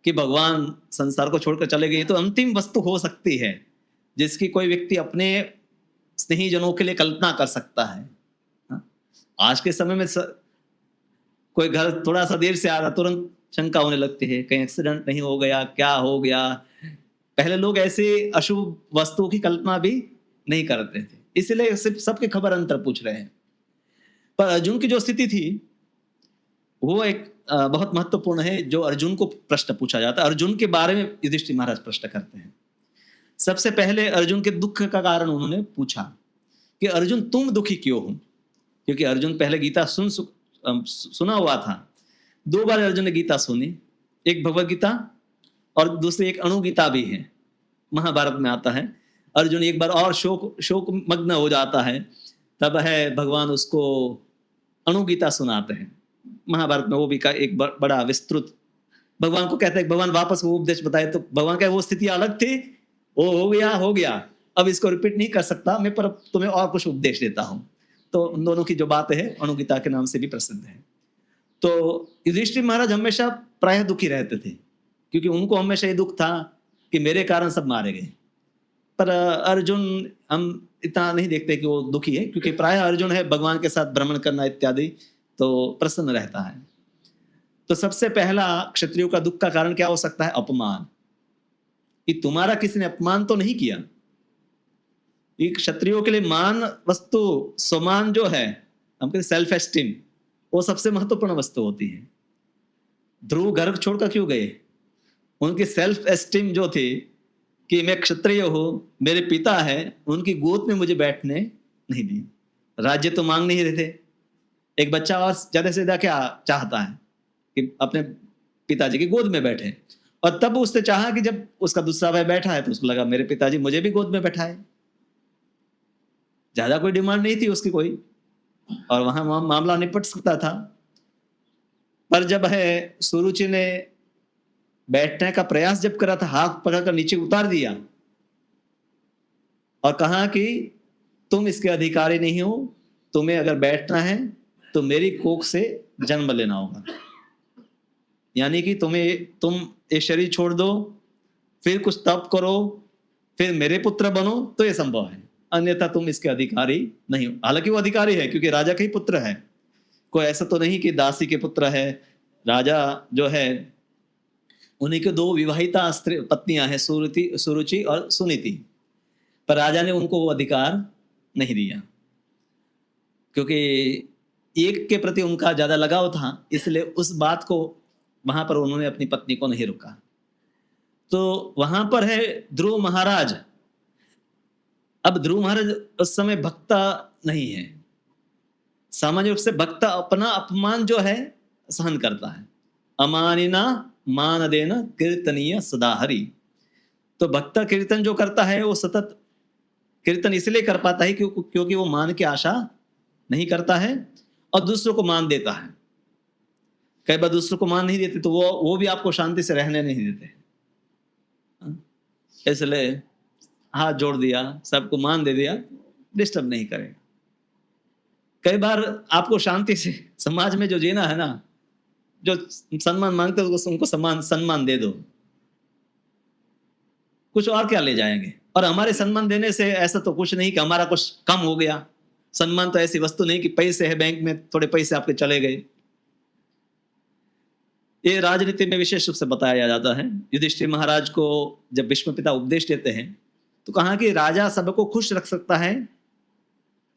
[SPEAKER 1] कि भगवान संसार को छोड़कर चले गए, तो अंतिम वस्तु हो सकती है जिसकी कोई व्यक्ति अपने स्नेहीजनों के लिए कल्पना कर सकता है। हाँ? आज के समय में कोई घर थोड़ा सा देर से आ रहा, तुरंत शंका होने लगती है कहीं एक्सीडेंट नहीं हो गया, क्या हो गया। पहले लोग ऐसे अशुभ वस्तुओं की कल्पना भी नहीं करते थे, इसलिए सिर्फ सबकी खबर अंतर पूछ रहे हैं। पर अर्जुन की जो स्थिति थी वो एक बहुत महत्वपूर्ण है, जो अर्जुन को प्रश्न पूछा जाता है। अर्जुन के बारे में युधिष्ठिर महाराज प्रश्न करते हैं। सबसे पहले अर्जुन के दुख का कारण उन्होंने पूछा कि अर्जुन तुम दुखी क्यों हो, क्योंकि अर्जुन पहले गीता सुना हुआ था। 2 बार अर्जुन ने गीता सुनी, एक भगवत गीता और दूसरी एक अणु गीता भी है, महाभारत में आता है। अर्जुन एक बार और शोक मग्न हो जाता है, तब है भगवान उसको अणु गीता सुनाते हैं। महाभारत में वो भी का एक बड़ा विस्तृत, भगवान को कहते हैं भगवान वापस वो उपदेश बताए, तो भगवान का वो स्थिति अलग थी, वो हो गया, अब इसको रिपीट नहीं कर सकता मैं, पर तुम्हें और कुछ उपदेश देता हूं। तो उन दोनों की जो बातें हैं अणु गीता के नाम से भी प्रसिद्ध है। तो युधिष्ठिर महाराज हमेशा प्रायः दुखी रहते थे, क्योंकि उनको हमेशा ये दुख था कि मेरे कारण सब मारे गए। पर अर्जुन हम इतना नहीं देखते कि वो दुखी है, क्योंकि प्रायः अर्जुन है भगवान के साथ भ्रमण करना इत्यादि, तो प्रसन्न रहता है। तो सबसे पहला क्षत्रियों का दुख का कारण क्या हो सकता है? अपमान, कि तुम्हारा किसी ने अपमान तो नहीं किया। एक क्षत्रियों के लिए मान वस्तु, स्वमान जो है, हम कहते सेल्फ एस्टीम, वो सबसे महत्वपूर्ण वस्तु होती है। ध्रुव घर छोड़कर क्यों गए? उनकी सेल्फ एस्टीम जो थी कि मैं क्षत्रिय हूं, मेरे पिता है, उनकी गोद में मुझे बैठने नहीं दी। राज्य तो मांग नहीं रहे थे। एक बच्चा और ज्यादा से ज्यादा क्या चाहता है कि अपने पिताजी की गोद में बैठे, और तब उसने चाहा कि जब उसका दूसरा भाई बैठा है तो उसको लगा मेरे पिताजी मुझे भी गोद में बैठाए। ज्यादा कोई डिमांड नहीं थी उसकी कोई, और वहां मामला निपट सकता था। पर जब है सुरुचि ने बैठने का प्रयास जब करा था, हाथ पकड़कर नीचे उतार दिया और कहा कि तुम इसके अधिकारी नहीं हो, तुम्हें अगर बैठना है तो मेरी कोख से जन्म लेना होगा। यानी कि तुम ये शरीर छोड़ दो, फिर कुछ तप करो, फिर मेरे पुत्र बनो, तो ये संभव है, अन्यथा तुम इसके अधिकारी नहीं हो। हालांकि वो अधिकारी है क्योंकि राजा का ही पुत्र है, कोई ऐसा तो नहीं कि दासी के पुत्र है। राजा जो है उन्हीं के 2 विवाहिता पत्नियां हैं, सुरुचि और सुनीति, पर राजा ने उनको वो अधिकार नहीं दिया, क्योंकि एक के प्रति उनका ज्यादा लगाव था, इसलिए उस बात को वहां पर उन्होंने अपनी पत्नी को नहीं रोका। तो वहां पर है ध्रुव महाराज। अब ध्रुव महाराज उस समय भक्ता नहीं है, सामान्य रूप से भक्ता अपना अपमान जो है सहन करता है। अमानिना मान देना कीर्तनीय सदा हरि। तो भक्ता कीर्तन जो करता है वो सतत कीर्तन इसलिए कर पाता है क्योंकि वो मान की आशा नहीं करता है और दूसरों को मान देता है। कई बार दूसरों को मान नहीं देते तो वो भी आपको शांति से रहने नहीं देते, इसलिए हाथ जोड़ दिया, सबको मान दे दिया, डिस्टर्ब नहीं करेगा। कई बार आपको शांति से समाज में जो जीना है ना, जो सम्मान मांगते हो उनको सम्मान दे दो, कुछ और क्या ले जाएंगे। और हमारे सम्मान देने से ऐसा तो कुछ नहीं कि हमारा कुछ कम हो गया। सम्मान तो ऐसी वस्तु नहीं कि पैसे है बैंक में, थोड़े पैसे आपके चले गए। ये राजनीति में विशेष रूप से बताया जाता है। युधिष्ठिर महाराज को जब भीष्म पिता उपदेश देते हैं तो कहा कि राजा सबको खुश रख सकता है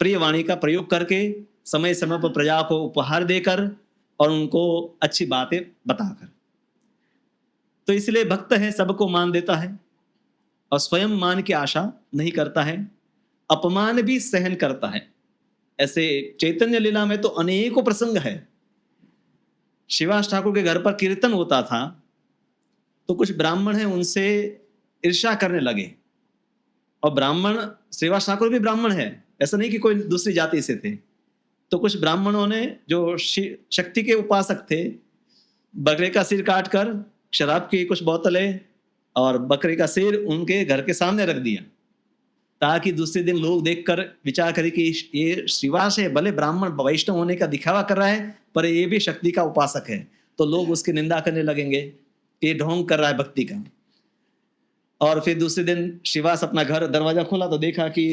[SPEAKER 1] प्रिय वाणी का प्रयोग करके, समय समय पर प्रजा को उपहार देकर और उनको अच्छी बातें बताकर। तो इसलिए भक्त है सबको मान देता है और स्वयं मान की आशा नहीं करता है। अपमान भी सहन करता है। ऐसे चैतन्य लीला में तो अनेकों प्रसंग है। श्रीवास ठाकुर के घर पर कीर्तन होता था, तो कुछ ब्राह्मण हैं उनसे ईर्ष्या करने लगे। और ब्राह्मण, श्रीवास ठाकुर भी ब्राह्मण है, ऐसा नहीं कि कोई दूसरी जाति से थे। तो कुछ ब्राह्मणों ने, जो शक्ति के उपासक थे, बकरे का सिर काटकर शराब की कुछ बोतलें और बकरे का सिर उनके घर के सामने रख दिया, ताकि दूसरे दिन लोग देखकर विचार करें कि ये श्रीवास है, भले ब्राह्मण वैष्णव होने का दिखावा कर रहा है, पर ये भी शक्ति का उपासक है। तो लोग उसकी निंदा करने लगेंगे कि ये ढोंग कर रहा है भक्ति का। और फिर दूसरे दिन श्रीवास अपना घर दरवाजा खोला तो देखा कि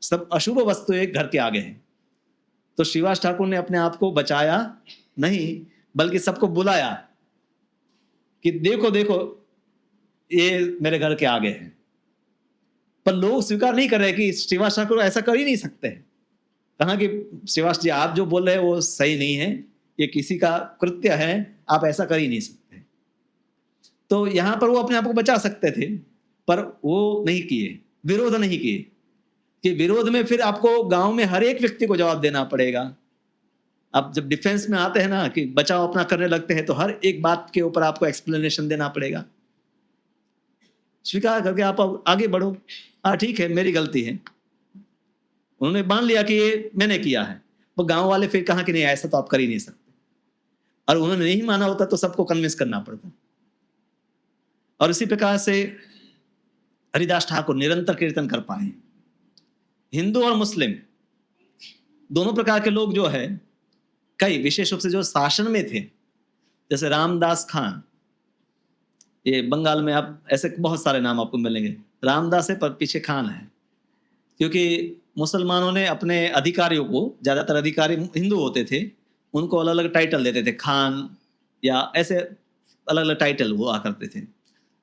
[SPEAKER 1] सब अशुभ वस्तु एक घर के आगे है। तो श्रीवास ठाकुर ने अपने आप को बचाया नहीं, बल्कि सबको बुलाया कि देखो देखो ये मेरे घर के आगे है। पर लोग स्वीकार नहीं कर रहे कि श्रीवास ठाकुर ऐसा कर ही नहीं सकते। कहा कि श्रीवास जी, आप जो बोल रहे हैं वो सही नहीं है, ये किसी का कृत्य है, आप ऐसा कर ही नहीं सकते। तो यहां पर वो अपने आप को बचा सकते थे, पर वो नहीं किए, विरोध नहीं किए। कि विरोध में फिर आपको गांव में हर एक व्यक्ति को जवाब देना पड़ेगा। आप जब डिफेंस में आते हैं ना, कि बचाव अपना करने लगते हैं, तो हर एक बात के ऊपर आपको एक्सप्लेनेशन देना पड़ेगा। स्वीकार करके आप आगे बढ़ो, हाँ ठीक है मेरी गलती है। उन्होंने मान लिया कि ये मैंने किया है, तो गांव वाले फिर कहा कि नहीं ऐसा तो आप कर ही नहीं सकते। और उन्होंने नहीं माना होता तो सबको कन्विंस करना पड़ता। और इसी प्रकार से हरिदास ठाकुर निरंतर कीर्तन कर पाए। हिंदू और मुस्लिम दोनों प्रकार के लोग जो है, कई विशेष रूप से जो शासन में थे, जैसे रामदास खान, ये बंगाल में आप ऐसे बहुत सारे नाम आपको मिलेंगे, रामदास है पर पीछे खान है। क्योंकि मुसलमानों ने अपने अधिकारियों को, ज्यादातर अधिकारी हिंदू होते थे, उनको अलग अलग टाइटल देते थे, खान या ऐसे अलग अलग टाइटल हुआ करते थे।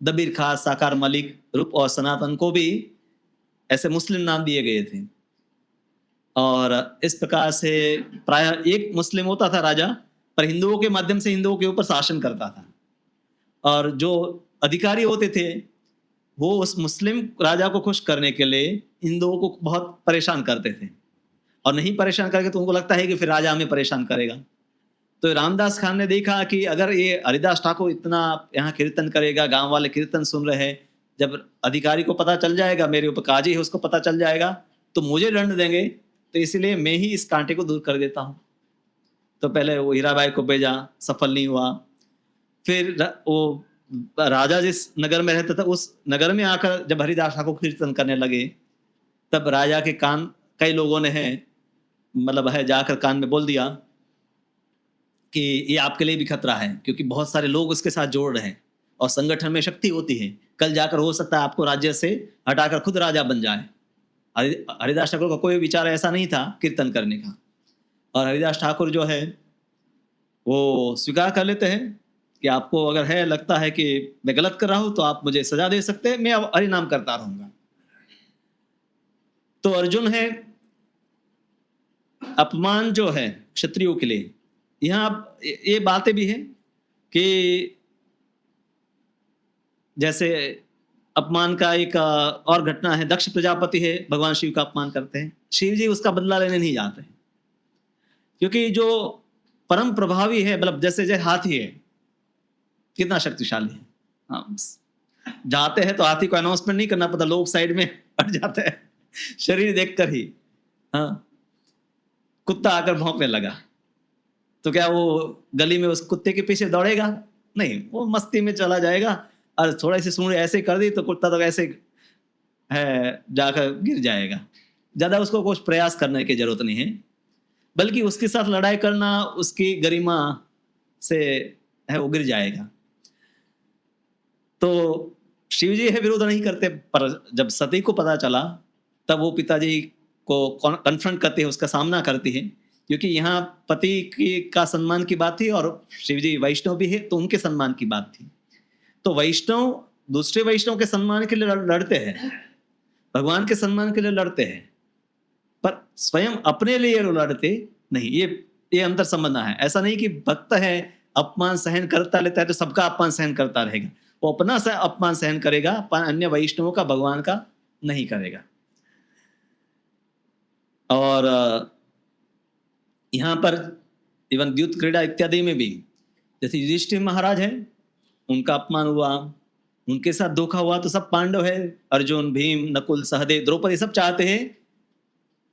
[SPEAKER 1] दबीर खान, साकार मलिक, रूप और सनातन को भी ऐसे मुस्लिम नाम दिए गए थे। और इस प्रकार से प्राय एक मुस्लिम होता था राजा, पर हिंदुओं के माध्यम से हिंदुओं के ऊपर शासन करता था। और जो अधिकारी होते थे वो उस मुस्लिम राजा को खुश करने के लिए हिंदुओं को बहुत परेशान करते थे, और नहीं परेशान करके तो उनको लगता है कि फिर राजा हमें परेशान करेगा। तो रामदास खान ने देखा कि अगर ये हरिदास ठाकुर इतना यहाँ कीर्तन करेगा, गांव वाले कीर्तन सुन रहे हैं, जब अधिकारी को पता चल जाएगा, मेरे ऊपर काजी है उसको पता चल जाएगा, तो मुझे दंड देंगे, तो इसलिए मैं ही इस कांटे को दूर कर देता हूँ। तो पहले वो हीराबाई को भेजा, सफल नहीं हुआ। फिर वो राजा जिस नगर में रहता था उस नगर में आकर जब हरिदास ठाकुर कीर्तन करने लगे, तब राजा के कान, कई लोगों ने है मतलब है जाकर कान में बोल दिया कि ये आपके लिए भी खतरा है, क्योंकि बहुत सारे लोग उसके साथ जोड़ रहे हैं और संगठन में शक्ति होती है, कल जाकर हो सकता है आपको राज्य से हटाकर खुद राजा बन जाए। हरिदास ठाकुर का कोई विचार ऐसा नहीं था कीर्तन करने का, और हरिदास ठाकुर जो है वो स्वीकार कर लेते हैं कि आपको अगर है लगता है कि मैं गलत कर रहा हूं तो आप मुझे सजा दे सकते हैं, मैं अब हरि नाम करता रहूंगा। तो अर्जुन है अपमान जो है क्षत्रियों के लिए, यहाँ ये बातें भी हैं कि जैसे अपमान का एक और घटना है, दक्ष प्रजापति है, भगवान शिव का अपमान करते हैं, शिव जी उसका बदला लेने नहीं जाते हैं, क्योंकि जो परम प्रभावी है, मतलब जैसे जैसे हाथी है, कितना शक्तिशाली है, हाँ, जाते हैं तो हाथी को अनाउंसमेंट नहीं करना पड़ता, लोग साइड में हट जाते हैं शरीर देखकर ही। हाँ, कुत्ता आकर भौंकने लगा तो क्या वो गली में उस कुत्ते के पीछे दौड़ेगा? नहीं, वो मस्ती में चला जाएगा, और थोड़ा सी सूंड ऐसे कर दी तो कुत्ता तो ऐसे है जाकर गिर जाएगा। ज्यादा उसको कुछ प्रयास करने की जरूरत नहीं है, बल्कि उसके साथ लड़ाई करना उसकी गरिमा से है, वो गिर जाएगा। तो शिव जी है विरोध नहीं करते, पर जब सती को पता चला तब वो पिताजी को कन्फ्रंट करते हैं, उसका सामना करती है, क्योंकि यहाँ पति की का सम्मान की बात थी और शिव जी वैष्णव भी है तो उनके सम्मान की बात थी। तो वैष्णव दूसरे वैष्णव के सम्मान के लिए लड़ते हैं, भगवान के सम्मान के लिए लड़ते हैं, पर स्वयं अपने लिए लड़ते नहीं। ये अंतर समझना है। ऐसा नहीं कि भक्त है अपमान सहन करता लेता है तो सबका अपमान सहन करता रहेगा, वो अपना अपमान सहन करेगा, अन्य वैष्णवों का, भगवान का नहीं करेगा। और यहाँ पर इवन द्यूत क्रीड़ा इत्यादि में भी जैसे युधिष्ठिर महाराज हैं, उनका अपमान हुआ, उनके साथ धोखा हुआ, तो सब पांडव है, अर्जुन, भीम, नकुल, सहदेव, द्रौपदी, सब चाहते हैं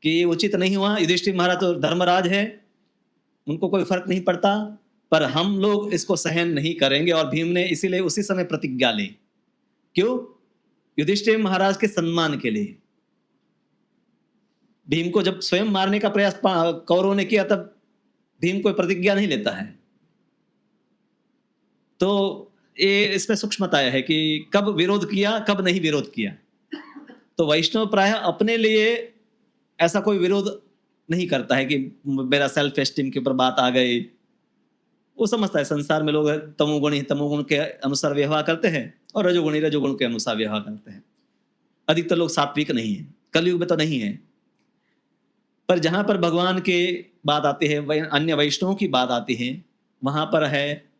[SPEAKER 1] कि ये उचित नहीं हुआ। युधिष्ठिर महाराज तो धर्मराज है, उनको कोई फर्क नहीं पड़ता, पर हम लोग इसको सहन नहीं करेंगे। और भीम ने इसीलिए उसी समय प्रतिज्ञा ली। क्यों? युधिष्ठिर महाराज के सम्मान के लिए। भीम को जब स्वयं मारने का प्रयास कौरवों ने किया, तब भीम कोई प्रतिज्ञा नहीं लेता है। तो ये इसमें सूक्ष्मता है कि कब विरोध किया, कब नहीं विरोध किया। तो वैष्णव प्रायः अपने लिए ऐसा कोई विरोध नहीं करता है कि मेरा सेल्फ एस्टीम के ऊपर बात आ गई। वो समझता है संसार में लोग तमोगुणी तमोगुण के अनुसार व्यवहार करते हैं और रजोगुणी रजोगुण के अनुसार व्यवहार करते हैं। अधिकतर लोग सात्विक नहीं है, कलयुग में तो नहीं है। पर जहां पर भगवान के बात आती है, अन्य वैष्णवों की बात आती है, वहां पर है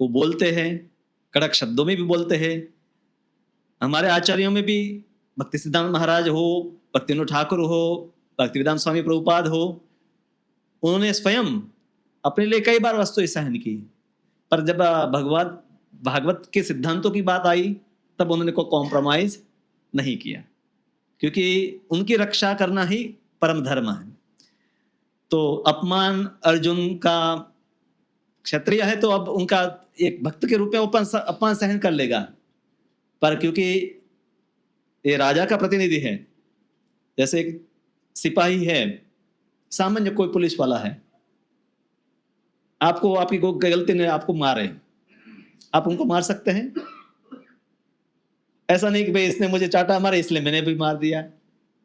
[SPEAKER 1] वो बोलते हैं, कड़क शब्दों में भी बोलते हैं। हमारे आचार्यों में भी भक्ति सिद्धांत महाराज हो, भक्तिविनोद ठाकुर हो, भक्तिवेदांत स्वामी प्रभुपाद हो, उन्होंने स्वयं अपने लिए कई बार वस्तुएं सहन की। पर जब भागवत के सिद्धांतों की बात आई, तब उन्होंने कोई कॉम्प्रोमाइज नहीं किया, क्योंकि उनकी रक्षा करना ही परम धर्म है। तो अपमान अर्जुन का, क्षत्रिय है तो अब उनका एक भक्त के रूप में अपमान सहन कर लेगा, पर क्योंकि ये राजा का प्रतिनिधि है, जैसे एक सिपाही है, सामान्य कोई पुलिस वाला है, आपको आपकी कोई गलती ने आपको मारे, आप उनको मार सकते हैं? ऐसा नहीं कि भाई इसने मुझे चाटा मारा इसलिए मैंने भी मार दिया।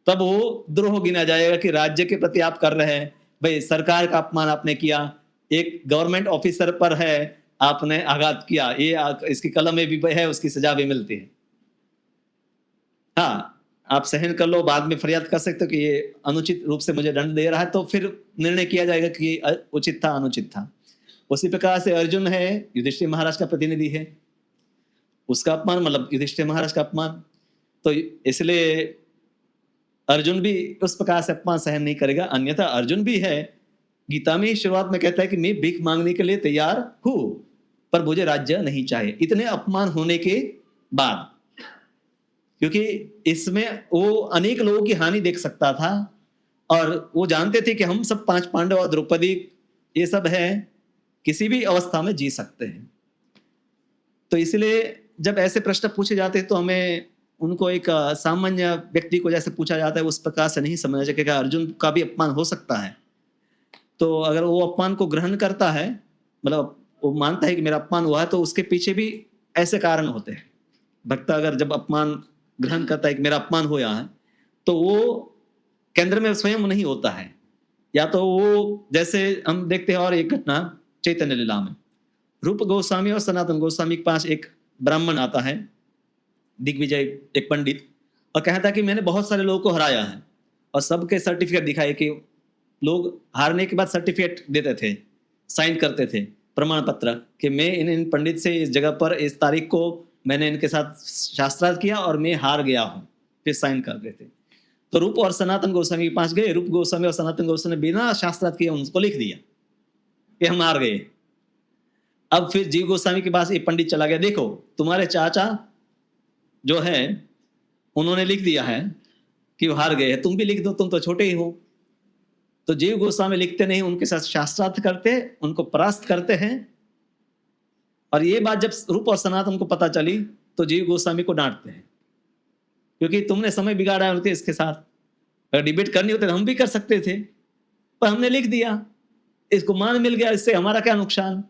[SPEAKER 1] तब वो द्रोह गिना जाएगा कि राज्य के प्रति आप कर रहे हैं। भाई सरकार का अपमान आपने किया, एक गवर्नमेंट ऑफिसर पर है, आपने आघात किया, ये इसकी कलम में भी है, उसकी सजा भी मिलती है। हाँ, आप सहन कर लो, बाद में फरियाद कर सकते हो कि ये अनुचित रूप से मुझे दंड दे रहा है, तो फिर निर्णय किया जाएगा कि ये उचित था अनुचित था। उसी प्रकार से अर्जुन है, युधिष्ठिर महाराज का प्रतिनिधि है, उसका अपमान मतलब युधिष्ठिर महाराज का अपमान, तो इसलिए अर्जुन भी उस प्रकार से अपमान सहन नहीं करेगा। अन्यथा अर्जुन भी है, गीता में शुरुआत में कहता है कि मैं भीख मांगने के लिए तैयार हूं, पर मुझे राज्य नहीं चाहिए, इतने अपमान होने के बाद। क्योंकि इसमें वो अनेक लोगों की हानि देख सकता था, और वो जानते थे कि हम सब 5 पांडव और द्रौपदी ये सब है, किसी भी अवस्था में जी सकते हैं। तो इसलिए जब ऐसे प्रश्न पूछे जाते हैं, तो हमें उनको एक सामान्य व्यक्ति को जैसे पूछा जाता है उस प्रकार से नहीं समझना चाहिए कि अर्जुन का भी अपमान हो सकता है। तो अगर वो अपमान को ग्रहण करता है, मतलब वो मानता है कि मेरा अपमान हुआ है, तो उसके पीछे भी ऐसे कारण होते हैं। भक्त अगर जब अपमान ग्रहण करता है कि मेरा अपमान हुआ है, तो वो केंद्र में स्वयं नहीं होता है, या तो वो जैसे हम देखते हैं। और एक घटना चैतन्य लीला में, रूप गोस्वामी और सनातन गोस्वामी के पास एक ब्राह्मण आता है, दिग्विजय, एक पंडित, और कहता है कि मैंने बहुत सारे लोगों को हराया है, और सबके सर्टिफिकेट दिखाए कि लोग हारने के बाद सर्टिफिकेट देते थे, साइन करते थे, प्रमाण पत्र, कि मैं इन पंडित से इस जगह पर इस तारीख को मैंने इनके साथ शास्त्रार्थ किया और मैं हार गया हूँ, फिर साइन कर देते। तो रूप और सनातन गोस्वामी के पास गए, रूप गोस्वामी और सनातन गोस्वामी ने बिना शास्त्रार्थ किए उनको लिख दिया कि हम हार गए। अब फिर जीव गोस्वामी के पास एक पंडित चला गया, देखो तुम्हारे चाचा जो है उन्होंने लिख दिया है कि वो हार गए, तुम भी लिख दो, तुम तो छोटे ही हो। तो जीव गोस्वामी लिखते नहीं, उनके साथ शास्त्रार्थ करते, उनको परास्त करते हैं। और ये बात जब रूप और सनातन को पता चली, तो जीव गोस्वामी को डांटते हैं, क्योंकि तुमने समय बिगाड़ा होते इसके साथ। अगर डिबेट करनी होती तो हम भी कर सकते थे, पर हमने लिख दिया, इसको मान मिल गया, इससे हमारा क्या नुकसान।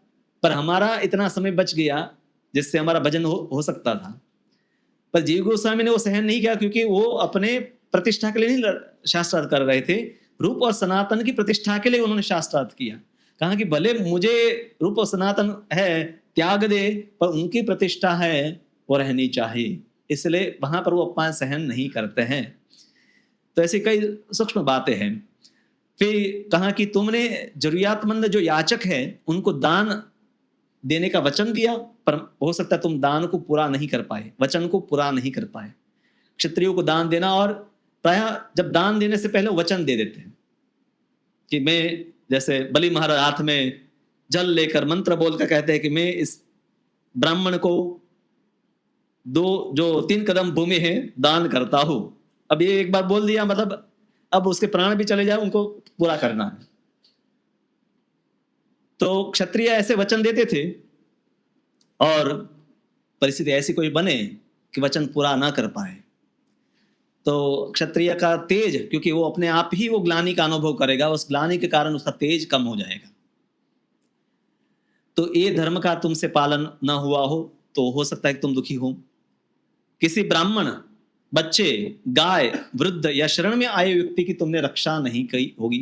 [SPEAKER 1] पर हमारा इतना समय बच गया जिससे हमारा भजन हो सकता था। पर जीव गोस्वामी ने वो सहन नहीं किया, क्योंकि वो अपने प्रतिष्ठा के लिए नहीं शास्त्रार्थ कर रहे थे, रूप और सनातन की प्रतिष्ठा के लिए उन्होंने शास्त्रार्थ किया। कहा कि भले मुझे रूप और सनातन है त्याग दे, पर उनकी प्रतिष्ठा है वो रहनी चाहिए, इसलिए वहां पर वो अपमान सहन नहीं करते हैं। तो ऐसी कई सूक्ष्म बातें हैं। फिर कहा कि तुमने जरूरियातमंद जो याचक है उनको दान देने का वचन दिया, पर हो सकता है तुम दान को पूरा नहीं कर पाए, वचन को पूरा नहीं कर पाए। क्षत्रियों को दान देना, और प्रायः जब दान देने से पहले वचन दे देते हैं, कि मैं, जैसे बलि महाराज हाथ में जल लेकर मंत्र बोलकर कहते हैं कि मैं इस ब्राह्मण को 3 कदम भूमि है दान करता हूं। अब ये एक बार बोल दिया, मतलब अब उसके प्राण भी चले जाए, उनको पूरा करना है। तो क्षत्रिय ऐसे वचन देते थे, और परिस्थिति ऐसी कोई बने कि वचन पूरा ना कर पाए, तो क्षत्रिय का तेज, क्योंकि वो अपने आप ही वो ग्लानि का अनुभव करेगा, उस ग्लानि के कारण उसका तेज कम हो जाएगा। तो ये धर्म का तुमसे पालन ना हुआ हो तो हो सकता है कि तुम दुखी हो। किसी ब्राह्मण, बच्चे, गाय, वृद्ध या शरण में आए व्यक्ति की तुमने रक्षा नहीं की होगी।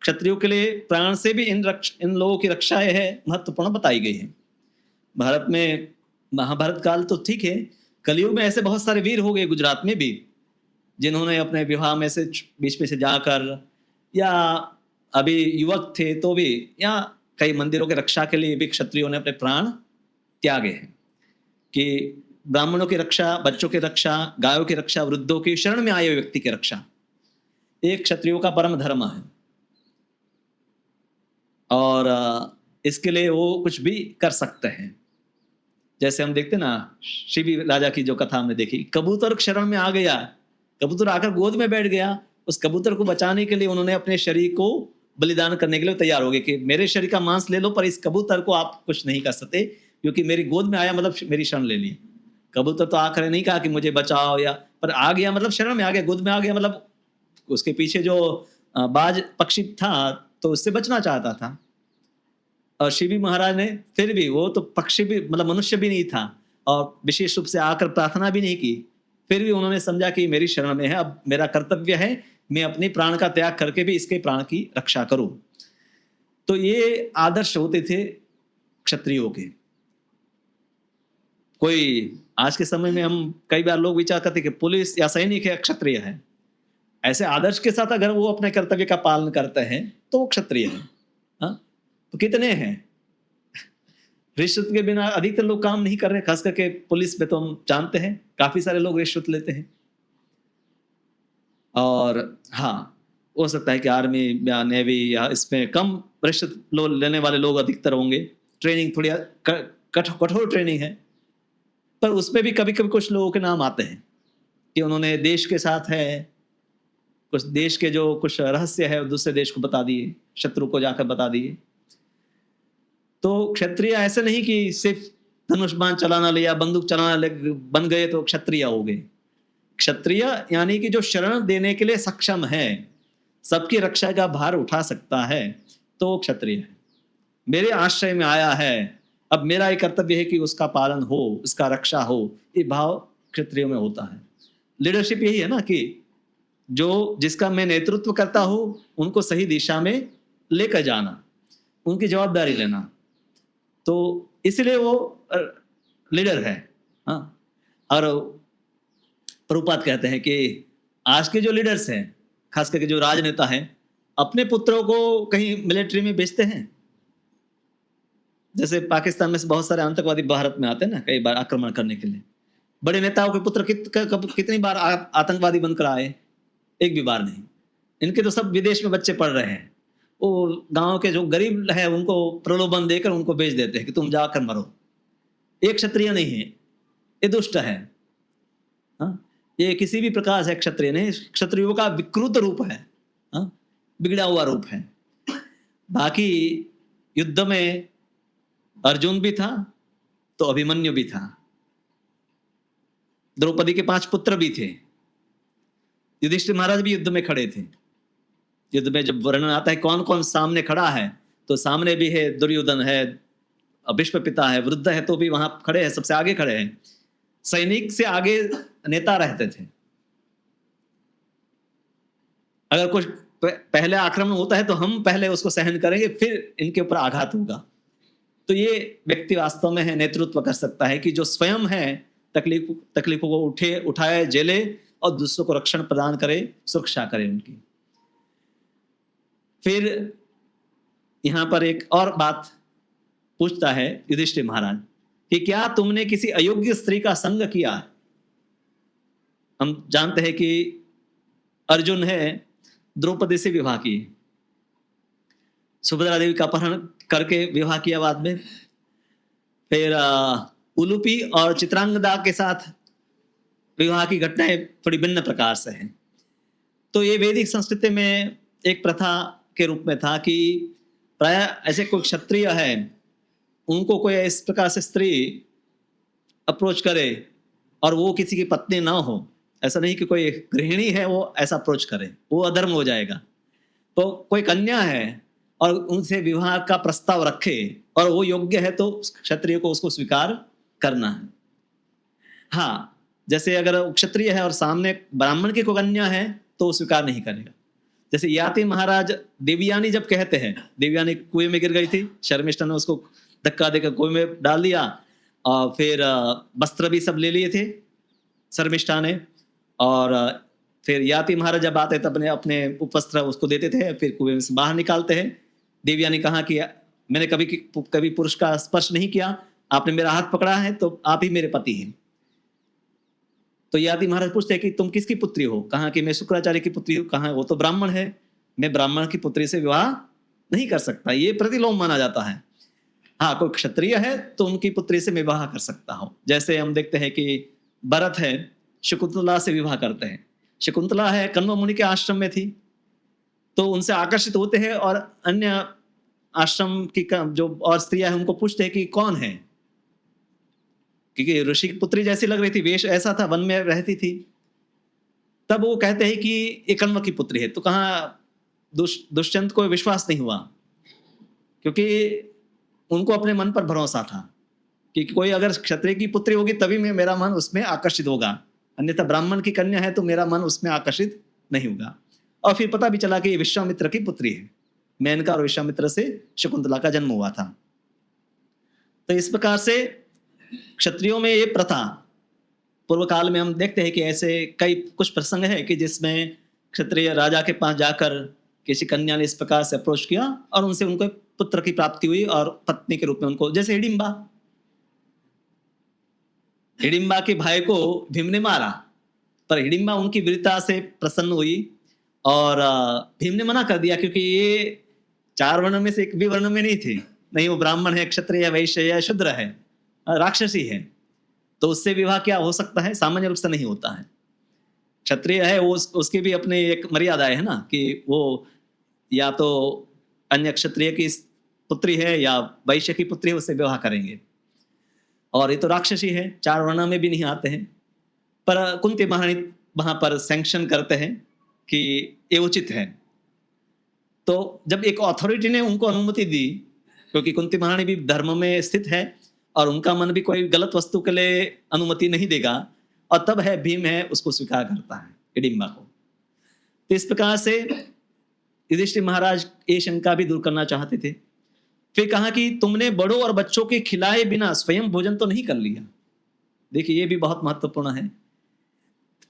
[SPEAKER 1] क्षत्रियों के लिए प्राण से भी इन लोगों की रक्षा है महत्वपूर्ण बताई गई है। भारत में महाभारत काल तो ठीक है, कलयुग में ऐसे बहुत सारे वीर हो गए गुजरात में भी, जिन्होंने अपने विवाह में से बीच में से जाकर, या अभी युवक थे तो भी, या कई मंदिरों की रक्षा के लिए भी क्षत्रियों ने अपने प्राण त्यागे हैं। कि ब्राह्मणों की रक्षा, बच्चों की रक्षा, गायों की रक्षा, वृद्धों की, शरण में आए हुए व्यक्ति की रक्षा, एक क्षत्रियों का परम धर्म है। और इसके लिए वो कुछ भी कर सकते हैं। जैसे हम देखते ना, शिवी राजा की जो कथा हमने देखी, कबूतर शरण में आ गया, कबूतर आकर गोद में बैठ गया, उस कबूतर को बचाने के लिए उन्होंने अपने शरीर को बलिदान करने के लिए तैयार हो गए कि मेरे शरीर का मांस ले लो, पर इस कबूतर को आप कुछ नहीं कर सकते, क्योंकि मेरी गोद में आया मतलब मेरी शरण ले ली। कबूतर तो आकर नहीं कहा कि मुझे बचाओ, या पर आ गया मतलब शरण में आ गया, गोद में आ गया, मतलब उसके पीछे जो बाज पक्षी था तो उससे बचना चाहता था। और शिवी महाराज ने फिर भी, वो तो पक्षी भी मतलब मनुष्य भी नहीं था, और विशेष रूप से आकर प्रार्थना भी नहीं की, फिर भी उन्होंने समझा कि मेरी शरण में है, अब मेरा कर्तव्य है, मैं अपने प्राण का त्याग करके भी इसके प्राण की रक्षा करूं। तो ये आदर्श होते थे क्षत्रियों के। कोई आज के समय में हम कई बार लोग विचार करते कि पुलिस या सैनिक है क्षत्रिय है, ऐसे आदर्श के साथ अगर वो अपने कर्तव्य का पालन करते हैं तो वो क्षत्रिय है। हाँ? तो कितने हैं रिश्वत के बिना अधिकतर लोग काम नहीं कर रहे, खास करके पुलिस में तो हम जानते हैं काफी सारे लोग रिश्वत लेते हैं। और हाँ, हो सकता है कि आर्मी या नेवी या इसमें कम रिश्वत लेने वाले लोग अधिकतर होंगे, ट्रेनिंग थोड़ी कठोर ट्रेनिंग है, पर उसमें भी कभी कभी कुछ लोगों के नाम आते हैं कि उन्होंने देश के साथ है, कुछ देश के जो कुछ रहस्य है दूसरे देश को बता दिए, शत्रु को जाकर बता दिए। तो क्षत्रिय ऐसे नहीं कि सिर्फ धनुष बाण चलाना लिया, बंदूक चलाना बन गए तो क्षत्रिय हो गए। क्षत्रिय यानी कि जो शरण देने के लिए सक्षम है, सबकी रक्षा का भार उठा सकता है, तो क्षत्रिय है। मेरे आश्रय में आया है, अब मेरा एक कर्तव्य है कि उसका पालन हो, उसका रक्षा हो, ये भाव क्षत्रियों में होता है। लीडरशिप यही है ना कि जो जिसका मैं नेतृत्व करता हूं उनको सही दिशा में लेकर जाना, उनकी जवाबदारी लेना, तो इसलिए वो लीडर है। हाँ, और प्रभुपाद कहते हैं कि आज के जो लीडर्स हैं, खास करके जो राजनेता हैं, अपने पुत्रों को कहीं मिलिट्री में भेजते हैं। जैसे पाकिस्तान में से बहुत सारे आतंकवादी भारत में आते हैं ना कई बार आक्रमण करने के लिए, बड़े नेताओं के पुत्र कितनी बार आतंकवादी बनकर आए, एक भी बार नहीं। इनके तो सब विदेश में बच्चे पढ़ रहे हैं, वो गांव के जो गरीब है उनको प्रलोभन देकर उनको भेज देते हैं कि तुम जाकर मरो। ये क्षत्रिय नहीं है, ये दुष्ट है। हाँ? ये किसी भी प्रकार से क्षत्रिय नहीं, क्षत्रियों का विकृत रूप है। हाँ? बिगड़ा हुआ रूप है। बाकी युद्ध में अर्जुन भी था तो अभिमन्यु भी था, द्रौपदी के 5 पुत्र भी थे, युधिष्ठिर महाराज भी युद्ध में खड़े थे। युद्ध में जब वर्णन आता है कौन कौन सामने खड़ा है, तो सामने भी है दुर्योधन है, भीष्म पिता है, वृद्ध है तो भी वहां खड़े हैं, सबसे आगे खड़े हैं। सैनिक से आगे नेता रहते थे। अगर कुछ पहले आक्रमण होता है तो हम पहले उसको सहन करेंगे, फिर इनके ऊपर आघात होगा। तो ये व्यक्ति वास्तव में है नेतृत्व कर सकता है कि जो स्वयं है तकलीफों को उठाए, झेले और दूसरों को रक्षण प्रदान करे, सुरक्षा करे उनकी। फिर यहां पर एक और बात पूछता है युधिष्ठिर महाराज कि क्या तुमने किसी अयोग्य स्त्री का संग किया? हम जानते हैं कि अर्जुन है द्रौपदी से विवाह किए, सुभद्रा देवी का अपहरण करके विवाह किया बाद में। फिर उलूपी और चित्रांगदा के साथ विवाह की घटनाएं थोड़ी भिन्न प्रकार से हैं। तो ये वैदिक संस्कृति में एक प्रथा के रूप में था कि प्राय ऐसे कोई क्षत्रिय है, उनको कोई इस प्रकार से स्त्री अप्रोच करे और वो किसी की पत्नी ना हो, ऐसा नहीं कि कोई गृहिणी है वो ऐसा अप्रोच करे, वो अधर्म हो जाएगा। तो कोई कन्या है और उनसे विवाह का प्रस्ताव रखे और वो योग्य है तो क्षत्रिय को उसको स्वीकार करना है। हाँ, जैसे अगर वो क्षत्रिय है और सामने ब्राह्मण की कोई कन्या है तो वो स्वीकार नहीं करेगा। जैसे याति महाराज देवयानी जब कहते हैं, देवयानी कुएं में गिर गई थी, शर्मिष्ठा ने उसको धक्का देकर कुएं में डाल दिया और फिर वस्त्र भी सब ले लिए थे शर्मिष्ठा ने, और फिर याति महाराज जब आते तब अपने उपवस्त्र उसको देते थे, फिर कुएं से बाहर निकालते हैं। देवयानी कहा कि मैंने कभी पुरुष का स्पर्श नहीं किया, आपने मेरा हाथ पकड़ा है तो आप ही मेरे पति हैं। तो याति महाराज पूछते हैं कि तुम किसकी पुत्री हो? कहा कि मैं शुक्राचार्य की पुत्री हूँ। कहा वो तो ब्राह्मण है, मैं ब्राह्मण की पुत्री से विवाह नहीं कर सकता, ये प्रतिलोम माना जाता है। हाँ, कोई क्षत्रिय है तो उनकी पुत्री से विवाह कर सकता हो। जैसे हम देखते हैं कि भरत है, शकुंतला से विवाह करते हैं। शकुंतला है, कण्व मुनि के आश्रम में थी, तो उनसे आकर्षित होते हैं और अन्य आश्रम की जो और स्त्रियां हैं उनको पूछते हैं कि कौन है, क्योंकि ऋषि की पुत्री जैसी लग रही थी, वेश ऐसा था, वन में रहती थी। तब वो कहते हैं कि ये कण्व की पुत्री है। तो कहा दुष्यंत को विश्वास नहीं हुआ, क्योंकि उनको अपने मन पर भरोसा था कि कोई अगर क्षत्रिय की पुत्री होगी तभी मेरा मन उसमें आकर्षित होगा, अन्यथा ब्राह्मण की कन्या है तो मेरा मन उसमें आकर्षित नहीं होगा। और फिर पता भी चला कि ये विश्वामित्र की पुत्री है। मेनका और विश्वामित्र से शकुंतला का जन्म हुआ था। तो इस प्रकार से क्षत्रियों में ये प्रथा, पूर्व काल में हम देखते हैं कि ऐसे कई कुछ प्रसंग है कि जिसमें क्षत्रिय राजा के पास जाकर किसी कन्या ने इस प्रकार से अप्रोच किया और उनसे उनको पुत्र की प्राप्ति हुई और पत्नी के रूप में उनको, जैसे हिडिंबा के भाई को भीम ने मारा, पर हिडिंबा उनकी वीरता से प्रसन्न हुई और भीम ने मना कर दिया, क्योंकि ये 4 वर्ण में से एक भी वर्ण में नहीं थे, नहीं वो ब्राह्मण है, क्षत्रिय, वैश्य या शूद्र है, राक्षसी है, तो उससे विवाह क्या हो सकता है? सामान्य रूप से नहीं होता है। क्षत्रिय है वो उसकी भी अपनी एक मर्यादा है ना, कि वो या तो अन्य क्षत्रिय की पुत्री है या वैश्य की पुत्री है, उससे विवाह करेंगे। और ये तो राक्षसी है, 4 वर्ण में भी नहीं आते हैं। पर कुंती महारानी वहां पर सैंक्शन करते हैं कि ये उचित है। तो जब एक अथॉरिटी ने उनको अनुमति दी, क्योंकि कुंती महारानी भी धर्म में स्थित है और उनका मन भी कोई गलत वस्तु के लिए अनुमति नहीं देगा, और तब है भीम है उसको स्वीकार करता है हिडिंबा को। तो इस प्रकार से युधिष्ठिर महाराज ये शंका भी दूर करना चाहते थे। फिर कहा कि तुमने बड़ों और बच्चों के खिलाए बिना स्वयं भोजन तो नहीं कर लिया। देखिए ये भी बहुत महत्वपूर्ण है।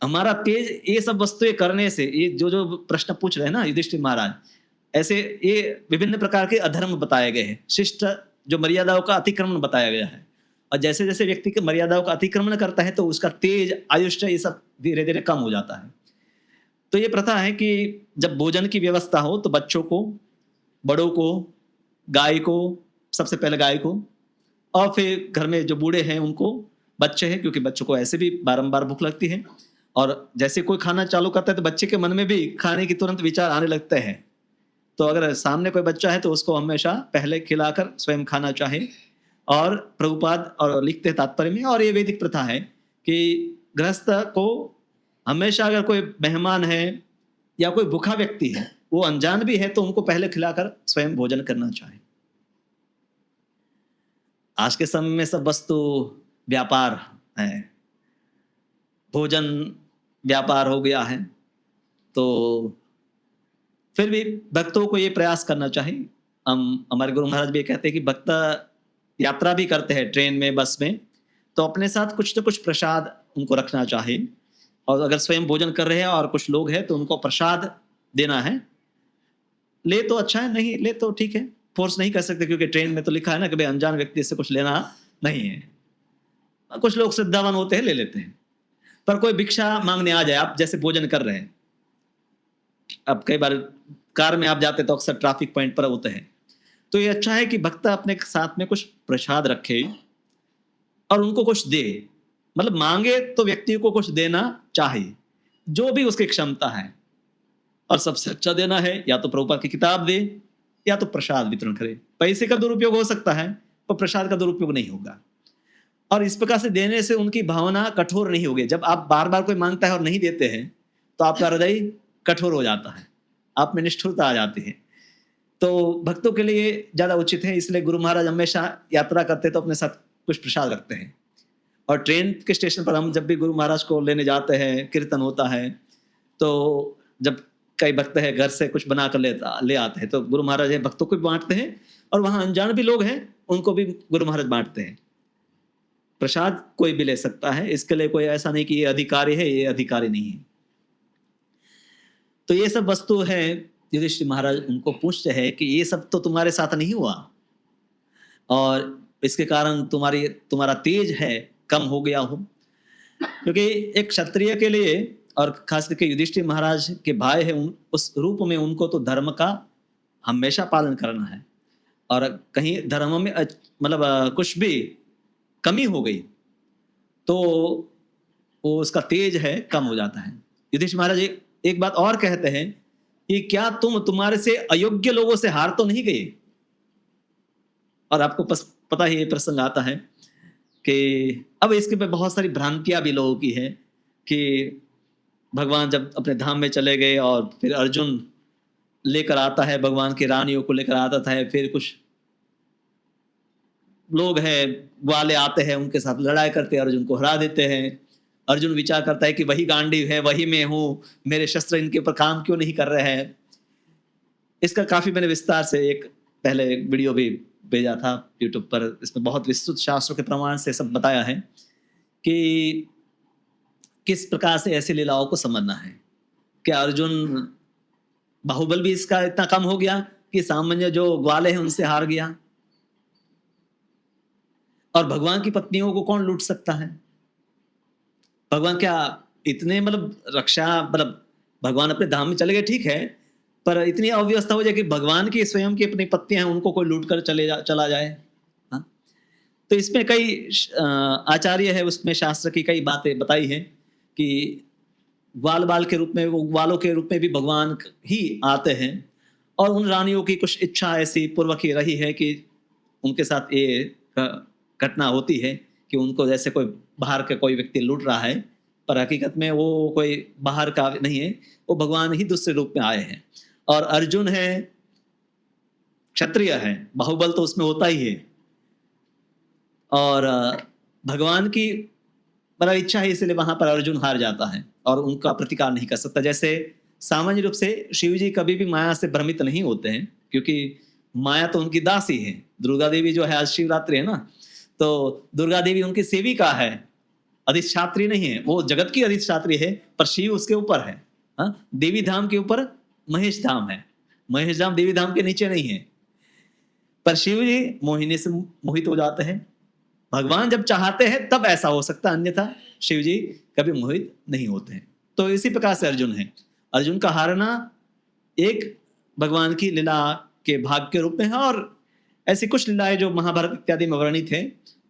[SPEAKER 1] हमारा तेज ये सब वस्तुएं करने से, ये जो प्रश्न पूछ रहे हैं ना युधिष्ठिर महाराज, ऐसे ये विभिन्न प्रकार के अधर्म बताए गए हैं, शिष्ट जो मर्यादाओं का अतिक्रमण बताया गया है। और जैसे जैसे व्यक्ति की मर्यादाओं का अतिक्रमण करता है तो उसका तेज, आयुष्य, ये सब धीरे धीरे कम हो जाता है। तो ये प्रथा है कि जब भोजन की व्यवस्था हो तो बच्चों को, बड़ों को, गाय को, सबसे पहले गाय को, और फिर घर में जो बूढ़े हैं उनको, बच्चे हैं क्योंकि बच्चों को ऐसे भी बारंबार भूख लगती है, और जैसे कोई खाना चालू करता है तो बच्चे के मन में भी खाने की तुरंत विचार आने लगते हैं। तो अगर सामने कोई बच्चा है तो उसको हमेशा पहले खिलाकर स्वयं खाना चाहिए। और प्रभुपाद और लिखते तात्पर्य में, और ये वैदिक प्रथा है कि गृहस्थ को हमेशा अगर कोई मेहमान है या कोई भूखा व्यक्ति है, वो अनजान भी है, तो उनको पहले खिलाकर स्वयं भोजन करना चाहिए। आज के समय में सब वस्तु व्यापार है, भोजन व्यापार हो गया है, तो फिर भी भक्तों को ये प्रयास करना चाहिए। हमारे गुरु महाराज भी कहते हैं कि भक्त यात्रा भी करते हैं ट्रेन में, बस में, तो अपने साथ कुछ न कुछ प्रसाद उनको रखना चाहिए। और अगर स्वयं भोजन कर रहे हैं और कुछ लोग हैं तो उनको प्रसाद देना है। ले तो अच्छा है, नहीं ले तो ठीक है, फोर्स नहीं कर सकते, क्योंकि ट्रेन में तो लिखा है ना कि भाई अनजान व्यक्ति से कुछ लेना नहीं है। कुछ लोग श्रद्धावान होते हैं, ले लेते हैं। पर कोई भिक्षा मांगने आ जाए, आप जैसे भोजन कर रहे हैं, अब कई बार कार में आप जाते तो अक्सर ट्रैफिक पॉइंट पर होते हैं, तो ये अच्छा है कि भक्त अपने साथ में कुछ प्रसाद रखे और उनको कुछ दे, मतलब मांगे तो व्यक्ति को कुछ देना चाहिए जो भी उसकी क्षमता है, और सबसे अच्छा देना है या तो प्रभुपाद की किताब दे या तो प्रसाद वितरण करे। पैसे का दुरुपयोग हो सकता है पर प्रसाद का दुरुपयोग नहीं होगा, और इस प्रकार से देने से उनकी भावना कठोर नहीं होगी। जब आप बार बार कोई मांगता है और नहीं देते हैं तो आपका हृदय कठोर हो जाता है, आप में निष्ठुरता आ जाती है। तो भक्तों के लिए ज़्यादा उचित है, इसलिए गुरु महाराज हमेशा यात्रा करते तो अपने साथ कुछ प्रसाद रखते हैं। और ट्रेन के स्टेशन पर हम जब भी गुरु महाराज को लेने जाते हैं, कीर्तन होता है, तो जब कई भक्त है घर से कुछ बना कर ले आते हैं तो गुरु महाराज है भक्तों को भी बांटते हैं, और वहाँ अनजान भी लोग हैं उनको भी गुरु महाराज बांटते हैं। प्रसाद कोई भी ले सकता है, इसके लिए कोई ऐसा नहीं कि ये अधिकारी है ये अधिकारी नहीं है। तो ये सब वस्तु है, युधिष्ठिर महाराज उनको पूछते हैं कि ये सब तो तुम्हारे साथ नहीं हुआ और इसके कारण तुम्हारा तेज है कम हो गया हो। क्योंकि एक क्षत्रिय के लिए और खास करके युधिष्ठिर महाराज के भाई है, उस रूप में उनको तो धर्म का हमेशा पालन करना है, और कहीं धर्म में मतलब कुछ भी कमी हो गई तो वो उसका तेज है कम हो जाता है। युधिष्ठिर महाराज एक बात और कहते हैं कि क्या तुम्हारे से अयोग्य लोगों से हार तो नहीं गए। और आपको पता ही ये प्रसंग आता है कि अब इसके पे बहुत सारी भ्रांतियां भी लोगों की है कि भगवान जब अपने धाम में चले गए और फिर अर्जुन लेकर आता है, भगवान की रानियों को लेकर आता है, फिर कुछ लोग हैं ग्वाले आते हैं उनके साथ लड़ाई करते हैं, अर्जुन को हरा देते हैं। अर्जुन विचार करता है कि वही गांडीव है, वही मैं हूँ, मेरे शस्त्र इनके ऊपर काम क्यों नहीं कर रहे हैं। इसका काफी मैंने विस्तार से पहले एक वीडियो भी भेजा था यूट्यूब पर, इसमें बहुत विस्तृत शास्त्रों के प्रमाण से सब बताया है कि किस प्रकार से ऐसी लीलाओं को समझना है। क्या अर्जुन बाहुबल भी इसका इतना कम हो गया कि सामान्य जो ग्वाले हैं उनसे हार गया। और भगवान की पत्नियों को कौन लूट सकता है। भगवान क्या इतने मतलब रक्षा, मतलब भगवान अपने धाम में चले गए ठीक है, पर इतनी अव्यवस्था हो जाए कि भगवान की स्वयं की अपनी पत्नियां हैं उनको कोई लूट कर चला जाए। हाँ? तो इसमें कई आचार्य है उसमें शास्त्र की कई बातें बताई हैं कि बाल के रूप में, वो ग्वालों के रूप में भी भगवान ही आते हैं, और उन रानियों की कुछ इच्छा ऐसी पूर्वक ही रही है कि उनके साथ ये घटना होती है कि उनको जैसे कोई बाहर का कोई व्यक्ति लूट रहा है, पर हकीकत में वो कोई बाहर का नहीं है, वो भगवान ही दूसरे रूप में आए हैं। और अर्जुन है क्षत्रिय है, बाहुबल तो उसमें होता ही है, और भगवान की बड़ा इच्छा है, इसलिए वहां पर अर्जुन हार जाता है और उनका प्रतिकार नहीं कर सकता। जैसे सामान्य रूप से शिव जी कभी भी माया से भ्रमित नहीं होते हैं, क्योंकि माया तो उनकी दासी है। दुर्गा देवी जो है, आज शिवरात्रि है ना, तो दुर्गा देवी उनकी सेविका है, अधिष्ठात्री नहीं है। वो जगत की अधिष्ठात्री है पर शिव उसके ऊपर है। हाँ? देवी धाम के ऊपर महेश धाम है, महेश धाम देवी धाम के नीचे नहीं है। पर शिव जी मोहिनी से मोहित हो जाते हैं। भगवान जब चाहते हैं तब ऐसा हो सकता है, अन्यथा शिव जी कभी मोहित नहीं होते हैं। तो इसी प्रकार से अर्जुन है, अर्जुन का हारना एक भगवान की लीला के भाग के रूप में है। और ऐसी कुछ लीलाएं जो महाभारत इत्यादि में वर्णित है,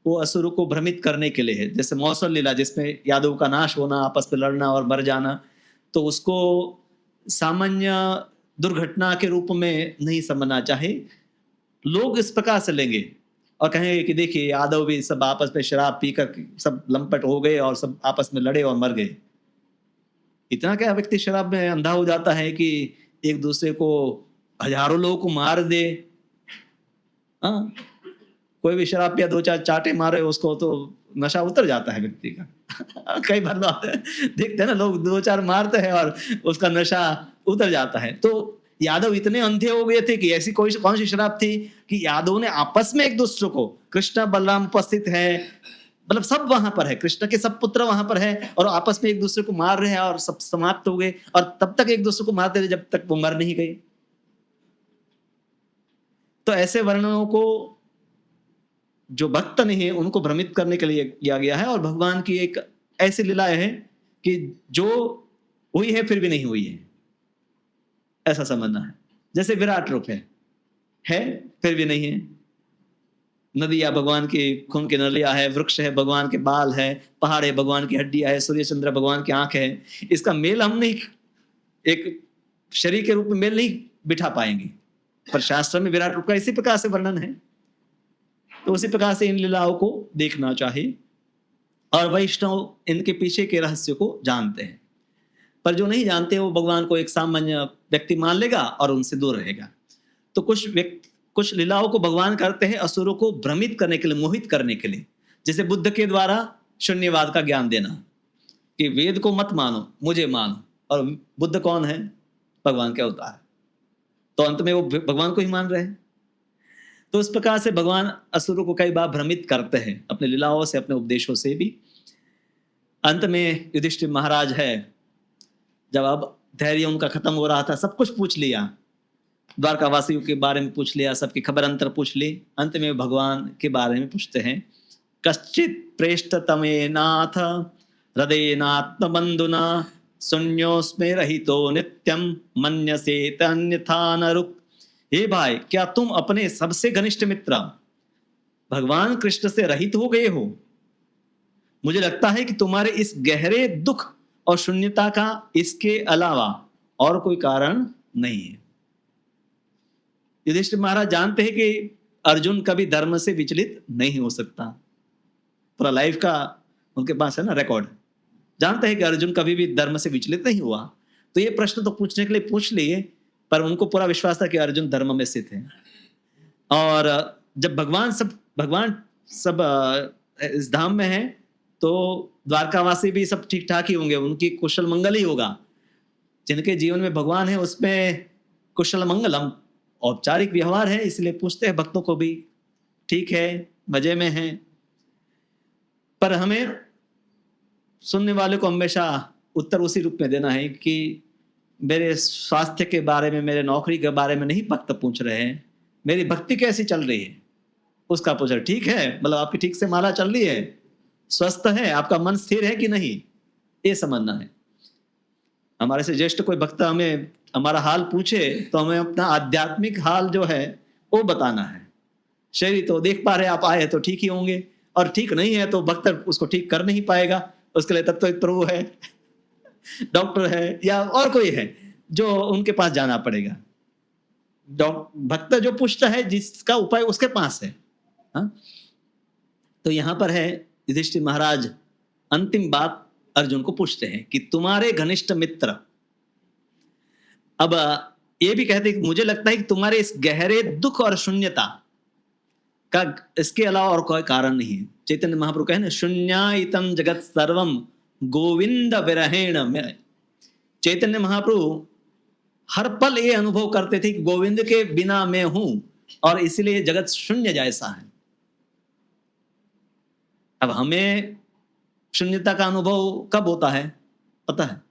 [SPEAKER 1] वो असुरों को भ्रमित करने के लिए है। जैसे मौसल लीला, जिसमें यादव का नाश होना, आपस में लड़ना और मर जाना, तो उसको सामान्य दुर्घटना के रूप में नहीं समझना चाहिए। लोग इस प्रकार से लेंगे और कहेंगे कि देखिए यादव भी सब आपस में शराब पीकर सब लंपट हो गए और सब आपस में लड़े और मर गए। इतना क्या व्यक्ति शराब में अंधा हो जाता है कि एक दूसरे को, हजारों लोगों को मार दे। हाँ, कोई भी शराब पिया, दो चार चाटे मारे उसको तो नशा उतर जाता है व्यक्ति का। कई बार देखते हैं ना, लोग दो चार मारते हैं और उसका नशा उतर जाता है। तो यादव इतने अंधे हो गए थे कि ऐसी कौन सी शराब थी कि यादव ने आपस में एक दूसरे को, कृष्ण बलराम उपस्थित है, मतलब सब वहां पर है, कृष्ण के सब पुत्र वहां पर है, और आपस में एक दूसरे को मार रहे हैं और सब समाप्त हो गए, और तब तक एक दूसरे को मारते रहे जब तक वो मर नहीं गए। तो ऐसे वर्णनों को जो भक्त नहीं है उनको भ्रमित करने के लिए किया गया है। और भगवान की एक ऐसी लीलाएं है कि जो हुई है फिर भी नहीं हुई है, ऐसा समझना है। जैसे विराट रूप है, है फिर भी नहीं है। नदियाँ भगवान के खून की नलियाँ है, वृक्ष है भगवान के बाल है, पहाड़ है भगवान की हड्डियाँ है, सूर्य चंद्र भगवान की आंख है। इसका मेल हम नहीं एक शरीर के रूप में मेल नहीं बिठा पाएंगे, पर शास्त्र में विराट रूप का इसी प्रकार से वर्णन है। तो उसी प्रकार से इन लीलाओं को देखना चाहिए और वैष्णव इनके पीछे के रहस्य को जानते हैं। पर जो नहीं जानते वो भगवान को एक सामान्य व्यक्ति मान लेगा और उनसे दूर रहेगा। तो कुछ लीलाओं को भगवान करते हैं असुरों को भ्रमित करने के लिए, मोहित करने के लिए। जैसे बुद्ध के द्वारा शून्यवाद का ज्ञान देना कि वेद को मत मानो, मुझे मानो। और बुद्ध कौन है? भगवान के अवतार। तो अंत में वो भगवान को ही मान रहे हैं। तो इस प्रकार से भगवान असुरों को कई बार भ्रमित करते हैं अपने लीलाओं से, अपने उपदेशों से भी। अंत में युधिष्ठिर महाराज है, जब अब धैर्य उनका खत्म हो रहा था, सब कुछ पूछ लिया, द्वारकावासियों के बारे में पूछ लिया, सबकी खबर अंतर पूछ ली, अंत में भगवान के बारे में पूछते हैं। कश्चित प्रेष्ठ तमे नाथ हृदयेनात्म बंधुना शून्योस्मे रहितो नित्यम मन्यसे अन्यथा न रुक। हे भाई, क्या तुम अपने सबसे घनिष्ठ मित्र भगवान कृष्ण से रहित हो गए हो? मुझे लगता है कि तुम्हारे इस गहरे दुख और शून्यता का इसके अलावा और कोई कारण नहीं है। युधिष्ठिर महाराज जानते हैं कि अर्जुन कभी धर्म से विचलित नहीं हो सकता। पूरा लाइफ का उनके पास है ना रिकॉर्ड, जानते हैं कि अर्जुन कभी भी धर्म से विचलित नहीं हुआ। तो ये प्रश्न तो पूछने के लिए पूछ लिए, पर उनको पूरा विश्वास था कि अर्जुन धर्म में स्थित है। और जब भगवान सब इस धाम में है, तो द्वारकावासी भी सब ठीक ठाक ही होंगे, उनकी कुशल मंगल ही होगा। जिनके जीवन में भगवान है उसमें कुशल मंगलम औपचारिक व्यवहार है, इसलिए पूछते हैं भक्तों को भी, ठीक है, मजे में है। पर हमें सुनने वाले को हमेशा उत्तर उसी रूप में देना है कि मेरे स्वास्थ्य के बारे में, मेरे नौकरी के बारे में नहीं भक्त पूछ रहे हैं, मेरी भक्ति कैसी चल रही है उसका पूछ रहे। ठीक है, मतलब आपकी ठीक से माला चल रही है, स्वस्थ है, आपका मन स्थिर है कि नहीं, ये समझना है। हमारे से ज्येष्ठ कोई भक्त हमें हमारा हाल पूछे तो हमें अपना आध्यात्मिक हाल जो है वो बताना है। शरीर तो देख पा रहे, आप आए तो ठीक ही होंगे, और ठीक नहीं है तो भक्त उसको ठीक कर नहीं पाएगा। उसके लिए तब तो एक प्रभु है, डॉक्टर है या और कोई है जो उनके पास जाना पड़ेगा। भक्त जो पूछता है जिसका उपाय उसके पास है। हा? तो यहां पर है युधिष्ठिर महाराज अंतिम बात अर्जुन को पूछते हैं कि तुम्हारे घनिष्ठ मित्र, अब ये भी कहते हैं कि मुझे लगता है कि तुम्हारे इस गहरे दुख और शून्यता का इसके अलावा और कोई कारण नहीं है। चैतन्य महाप्रभु कहे ना, शून्यायितम जगत सर्वम गोविंद विरहेण में। चैतन्य महाप्रभु हर पल ये अनुभव करते थे कि गोविंद के बिना मैं हूं और इसलिए जगत शून्य जैसा है। अब हमें शून्यता का अनुभव कब होता है पता है?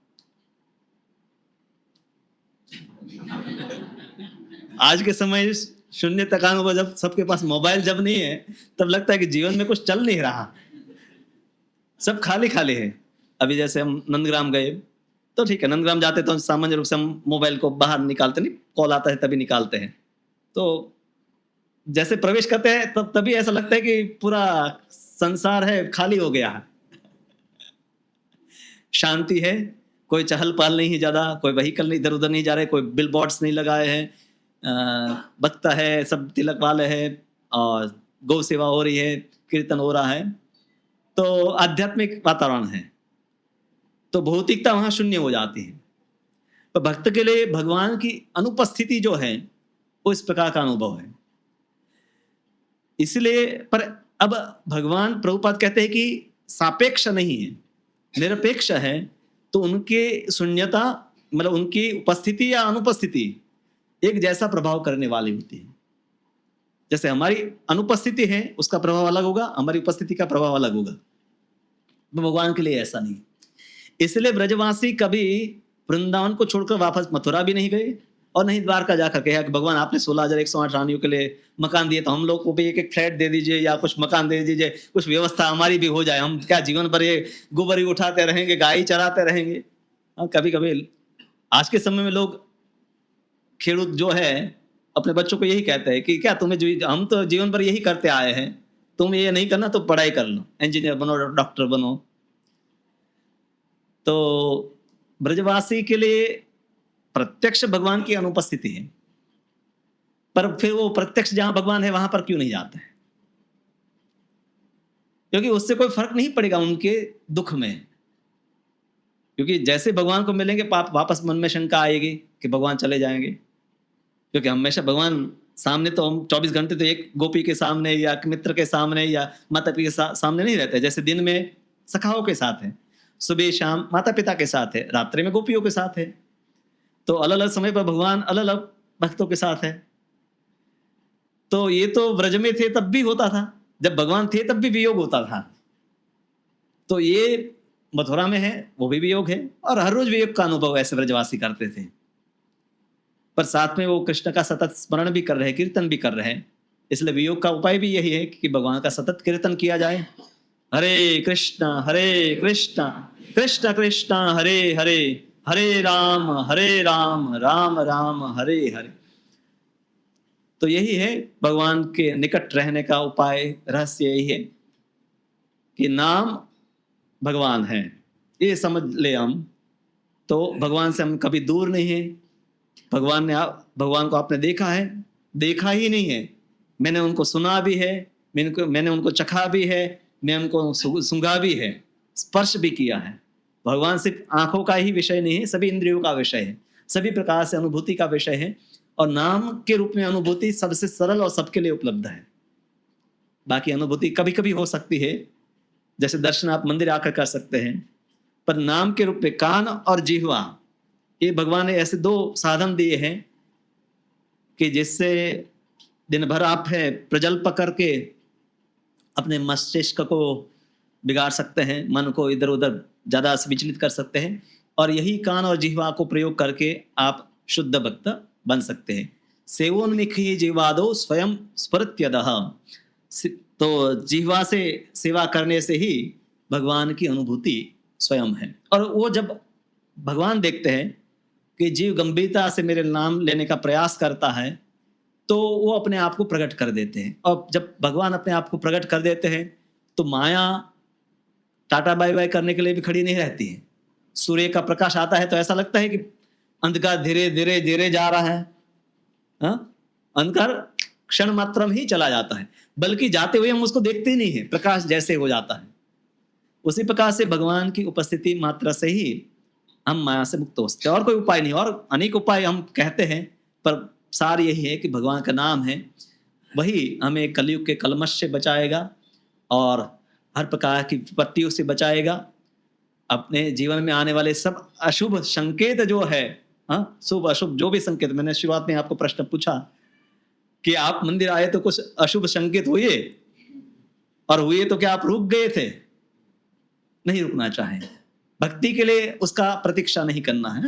[SPEAKER 1] आज के समय शून्यता का अनुभव जब सबके पास मोबाइल जब नहीं है, तब लगता है कि जीवन में कुछ चल नहीं रहा, सब खाली खाली है। अभी जैसे हम नंदग्राम गए, तो ठीक है, नंदग्राम जाते तो सामान्य रूप से हम मोबाइल को बाहर निकालते नहीं, कॉल आता है तभी निकालते हैं। तो जैसे प्रवेश करते हैं तब तभी ऐसा लगता है कि पूरा संसार है खाली हो गया है, शांति है, कोई चहल पहल नहीं है ज्यादा, कोई व्हीकल नहीं इधर उधर नहीं जा रहे, कोई बिल बोर्ड्स नहीं लगाए हैं, बख्ता है, सब तिलक वाले हैं और गौ सेवा हो रही है, कीर्तन हो रहा है, तो आध्यात्मिक वातावरण है। तो भौतिकता वहां शून्य हो जाती है। तो भक्त के लिए भगवान की अनुपस्थिति जो है वो इस प्रकार का अनुभव है। इसलिए पर अब भगवान प्रभुपाद कहते हैं कि सापेक्ष नहीं है, निरपेक्ष है। तो उनके शून्यता मतलब उनकी उपस्थिति या अनुपस्थिति एक जैसा प्रभाव करने वाली होती है। जैसे हमारी अनुपस्थिति है उसका प्रभाव अलग होगा, हमारी उपस्थिति का प्रभाव अलग होगा। तो भगवान के लिए ऐसा नहीं। इसलिए ब्रजवासी कभी वृंदावन को छोड़कर वापस मथुरा भी नहीं गए और नहीं द्वारका जाकर कहा कि भगवान आपने 16,108 रानियों के लिए मकान दिए, तो हम लोग को भी एक एक फ्लैट दे दीजिए या कुछ मकान दे दीजिए, कुछ व्यवस्था हमारी भी हो जाए। हम क्या जीवन भर ये गोबर ही उठाते रहेंगे, गाय चराते रहेंगे? कभी कभी आज के समय में लोग खेडूत जो है अपने बच्चों को यही कहते हैं कि क्या तुम्हें हम तो जीवन भर यही करते आए हैं, तुम ये नहीं करना तो पढ़ाई कर लो, इंजीनियर बनो, डॉक्टर बनो। तो ब्रजवासी के लिए प्रत्यक्ष भगवान की अनुपस्थिति है, पर फिर वो प्रत्यक्ष जहां भगवान है वहां पर क्यों नहीं जाते हैं? क्योंकि उससे कोई फर्क नहीं पड़ेगा उनके दुख में, क्योंकि जैसे भगवान को मिलेंगे वापस मन में शंका आएगी कि भगवान चले जाएंगे, क्योंकि हमेशा भगवान सामने तो हम 24 घंटे तो एक गोपी के सामने या मित्र के सामने या माता पिता के सामने नहीं रहते। जैसे दिन में सखाओं के साथ है, सुबह शाम माता पिता के साथ है, रात्रि में गोपियों के साथ है। तो अलग अलग समय पर भगवान अलग अलग भक्तों के साथ है। तो ये तो ब्रज में थे तब भी होता था, जब भगवान थे तब भी वियोग होता था। तो ये मथुरा में है, वो भी वियोग है, और हर रोज वियोग का अनुभव ऐसे ब्रजवासी करते थे। पर साथ में वो कृष्ण का सतत स्मरण भी कर रहे, कीर्तन भी कर रहे हैं। इसलिए वियोग का उपाय भी यही है कि भगवान का सतत कीर्तन किया जाए। हरे कृष्ण कृष्ण कृष्ण हरे हरे, हरे राम राम राम हरे हरे। तो यही है भगवान के निकट रहने का उपाय, रहस्य यही है कि नाम भगवान है, ये समझ ले हम। तो भगवान से हम कभी दूर नहीं है। भगवान को आपने देखा है? देखा ही नहीं है, मैंने उनको सुना भी है, मैंने उनको चखा भी है, मैं उनको सूंघा भी है, स्पर्श भी किया है। भगवान सिर्फ आंखों का ही विषय नहीं है, सभी इंद्रियों का विषय है, सभी प्रकार से अनुभूति का विषय है। और नाम के रूप में अनुभूति सबसे सरल और सबके लिए उपलब्ध है। बाकी अनुभूति कभी कभी हो सकती है, जैसे दर्शन आप मंदिर आकर कर सकते हैं, पर नाम के रूप में कान और जिह्वा, ये भगवान ने ऐसे दो साधन दिए हैं कि जिससे दिन भर आप है प्रजल्प करके अपने मस्तिष्क को बिगाड़ सकते हैं, मन को इधर उधर ज्यादा विचलित कर सकते हैं, और यही कान और जिह्वा को प्रयोग करके आप शुद्ध भक्त बन सकते हैं। सेवोन्मुखी जिह्वादो स्वयं स्फुरत्यदः। तो जिह्वा से सेवा करने से ही भगवान की अनुभूति स्वयं है। और वो जब भगवान देखते हैं कि जीव गंभीरता से मेरे नाम लेने का प्रयास करता है, तो वो अपने आप को प्रकट कर देते हैं। और जब भगवान अपने आप को प्रकट कर देते हैं तो माया टाटा बाय बाय करने के लिए भी खड़ी नहीं रहती है। सूर्य का प्रकाश आता है तो ऐसा लगता है कि अंधकार धीरे धीरे धीरे जा रहा है, अंधकार क्षण मात्र में ही चला जाता है, बल्कि जाते हुए हम उसको देखते ही नहीं है, प्रकाश जैसे हो जाता है। उसी प्रकार से भगवान की उपस्थिति मात्र से ही हम माया से मुक्त हो सकते हैं, और कोई उपाय नहीं। और अनेक उपाय हम कहते हैं, पर सार यही है कि भगवान का नाम है, वही हमें कलयुग के कलमश से बचाएगा और हर प्रकार की विपत्तियों से बचाएगा। अपने जीवन में आने वाले सब अशुभ संकेत जो है, शुभ अशुभ जो भी संकेत, मैंने शुरुआत में आपको प्रश्न पूछा कि आप मंदिर आए तो कुछ अशुभ संकेत हुए, और हुए तो क्या आप रुक गए थे? नहीं रुकना चाहे। भक्ति के लिए उसका प्रतीक्षा नहीं करना है।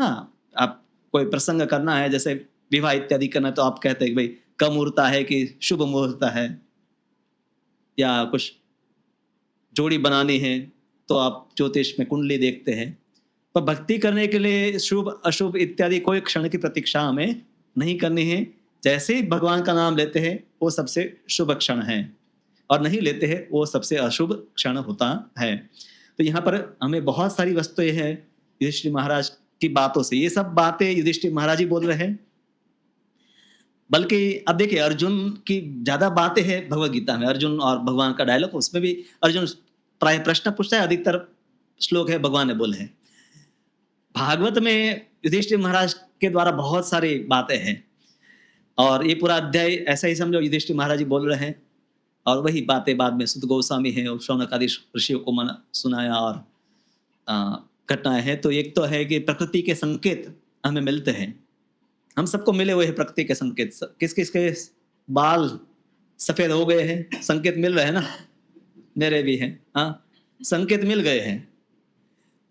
[SPEAKER 1] आप कोई प्रसंग करना है, जैसे विवाह इत्यादि करना, तो आप कहते हैं भाई कब मुहूर्त है कि शुभ मुहूर्त है, या कुछ जोड़ी बनानी है तो आप ज्योतिष में कुंडली देखते हैं। पर भक्ति करने के लिए शुभ अशुभ इत्यादि कोई क्षण की प्रतीक्षा हमें नहीं करनी है। जैसे ही भगवान का नाम लेते हैं वो सबसे शुभ क्षण है, और नहीं लेते हैं वो सबसे अशुभ क्षण होता है। तो यहाँ पर हमें बहुत सारी वस्तुएं हैं युधिष्ठिर महाराज की बातों से। ये सब बातें युधिष्ठिर महाराज ही बोल रहे हैं, बल्कि अब देखिए अर्जुन की ज्यादा बातें हैं भगवद गीता में। अर्जुन और भगवान का डायलॉग, उसमें भी अर्जुन प्राय प्रश्न पूछता है, अधिकतर श्लोक है भगवान ने बोले हैं। भागवत में युधिष्ठिर महाराज के द्वारा बहुत सारी बातें हैं, और ये पूरा अध्याय ऐसा ही समझो युधिष्ठिर महाराज ही बोल रहे हैं, और वही बातें बाद में सुत गोस्वामी हैं और शौनक आदि ऋषियों को सुनाया और घटनाएं हैं। तो एक तो है कि प्रकृति के संकेत हमें मिलते हैं, हम सबको मिले हुए हैं प्रकृति के संकेत। किस किस के बाल सफेद हो गए हैं, संकेत मिल रहे हैं ना, मेरे भी हैं, संकेत मिल गए हैं।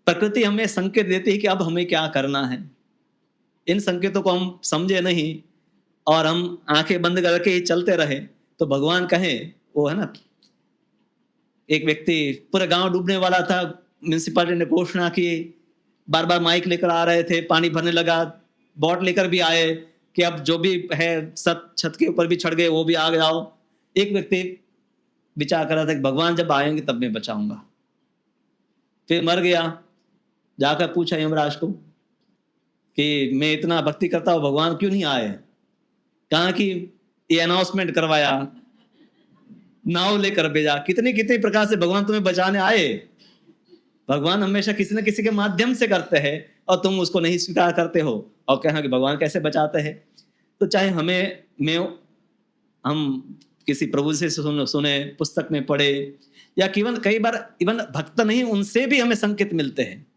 [SPEAKER 1] प्रकृति हमें संकेत देती है कि अब हमें क्या करना है। इन संकेतों को हम समझे नहीं और हम आंखें बंद करके ही चलते रहे तो भगवान कहे, वो है ना, एक व्यक्ति पूरा गांव डूबने वाला था, म्यूनिसिपालिटी ने घोषणा की, बार बार माइक लेकर आ रहे थे, पानी भरने लगा, बोट लेकर भी आए कि अब जो भी है सब छत के ऊपर भी चढ़ गए, वो भी आ जाओ। एक व्यक्ति विचार कर रहा था कि भगवान जब आएंगे तब मैं बचाऊंगा। फिर मर गया, जाकर पूछा यमराज को कि मैं इतना भक्ति करता हूँ, भगवान क्यों नहीं आए? कहा कि ये अनाउंसमेंट करवाया, नाव लेकर भेजा, कितने कितने प्रकार से भगवान तुम्हें बचाने आए। भगवान हमेशा किसी न किसी के माध्यम से करते हैं और तुम उसको नहीं स्वीकार करते हो और कहना कि भगवान कैसे बचाते हैं। तो चाहे हम किसी प्रभु से सुने, पुस्तक में पढ़े, या केवल कई बार इवन भक्त नहीं उनसे भी हमें संकेत मिलते हैं।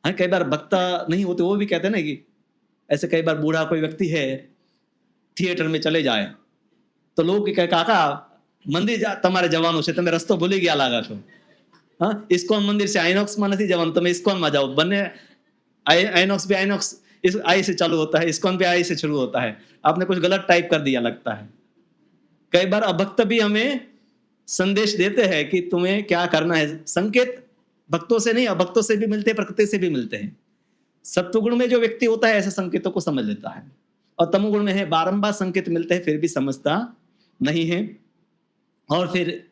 [SPEAKER 1] हाँ, कई बार भक्त नहीं होते, वो भी कहते हैं ना कि ऐसे कई बार बूढ़ा कोई व्यक्ति है थिएटर में चले जाए तो लोग कहे काका मंदिर जा તમારે જવાનું છે, તમે રસ્તો ભૂલી ગયા લાગા છો। हाँ, इस्कॉन मंदिर से आइनॉक्स में नहीं जवान, तुम्हें इस्कॉन में जाओ। बने आइनॉक्स भी आइनॉक्स इस आई से चालू होता है, इस्कॉन भी आई से शुरू होता है। आपने कुछ गलत टाइप कर दिया लगता है। कई बार अभक्त भी हमें संदेश देते हैं कि तुम्हें क्या करना है। संकेत भक्तों से नहीं, अभक्तों से भी मिलते हैं, प्रकृति से भी मिलते हैं। सत्वगुण में जो व्यक्ति होता है ऐसे संकेतों को समझ लेता है, और तमोगुण में है बारंबार संकेत मिलते हैं फिर भी समझता नहीं है। और फिर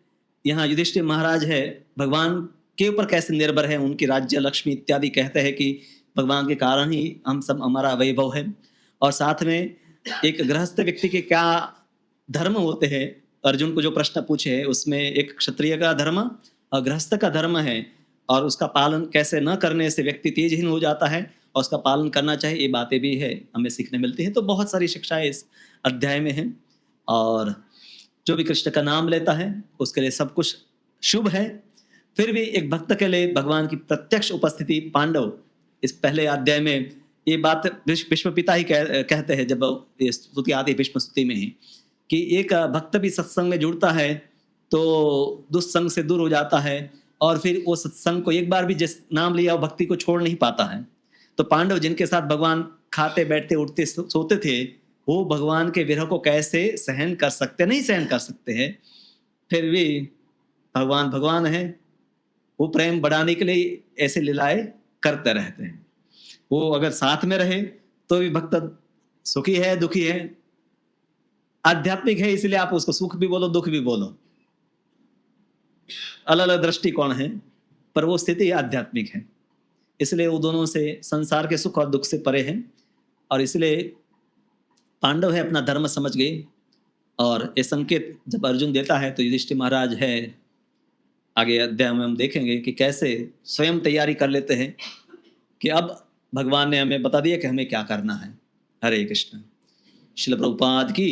[SPEAKER 1] यहाँ युधिष्ठिर महाराज है, भगवान के ऊपर कैसे निर्भर है, उनकी राज्य लक्ष्मी इत्यादि कहते हैं कि भगवान के कारण ही हम सब, हमारा वैभव है। और साथ में एक गृहस्थ व्यक्ति के क्या धर्म होते हैं, अर्जुन को जो प्रश्न पूछे है उसमें एक क्षत्रिय का धर्म और गृहस्थ का धर्म है, और उसका पालन कैसे न करने से व्यक्ति तेजहीन हो जाता है और उसका पालन करना चाहिए, ये बातें भी है हमें सीखने मिलती हैं। तो बहुत सारी शिक्षाएं इस अध्याय में हैं, और जो भी कृष्ण का नाम लेता है उसके लिए सब कुछ शुभ है। फिर भी एक भक्त के लिए भगवान की प्रत्यक्ष उपस्थिति, पांडव इस पहले अध्याय में ये बात भीष्म पिता ही कहते हैं, जब ये स्तुति आती है भीष्म स्तुति में ही, कि एक भक्त भी सत्संग में जुड़ता है तो दुस्संग से दूर हो जाता है, और फिर वो सत्संग को एक बार भी जिस नाम लिया वो भक्ति को छोड़ नहीं पाता है। तो पांडव जिनके साथ भगवान खाते बैठते उठते सोते थे, वो भगवान के विरह को कैसे सहन कर सकते, नहीं सहन कर सकते हैं। फिर भी भगवान भगवान है, वो प्रेम बढ़ाने के लिए ऐसे लीलाएं करते रहते हैं। वो अगर साथ में रहे तो भी भक्त सुखी है, दुखी है, आध्यात्मिक है, इसलिए आप उसको सुख भी बोलो दुख भी बोलो, अलग अलग दृष्टिकोण है, पर वो स्थिति आध्यात्मिक है। इसलिए वो दोनों से संसार के सुख और दुख से परे हैं, और इसलिए पांडव है अपना धर्म समझ गए। और ये संकेत जब अर्जुन देता है तो युधिष्ठिर महाराज है, आगे अध्याय में हम देखेंगे कि कैसे स्वयं तैयारी कर लेते हैं कि अब भगवान ने हमें बता दिया कि हमें क्या करना है। हरे कृष्ण। श्रील प्रभुपाद की।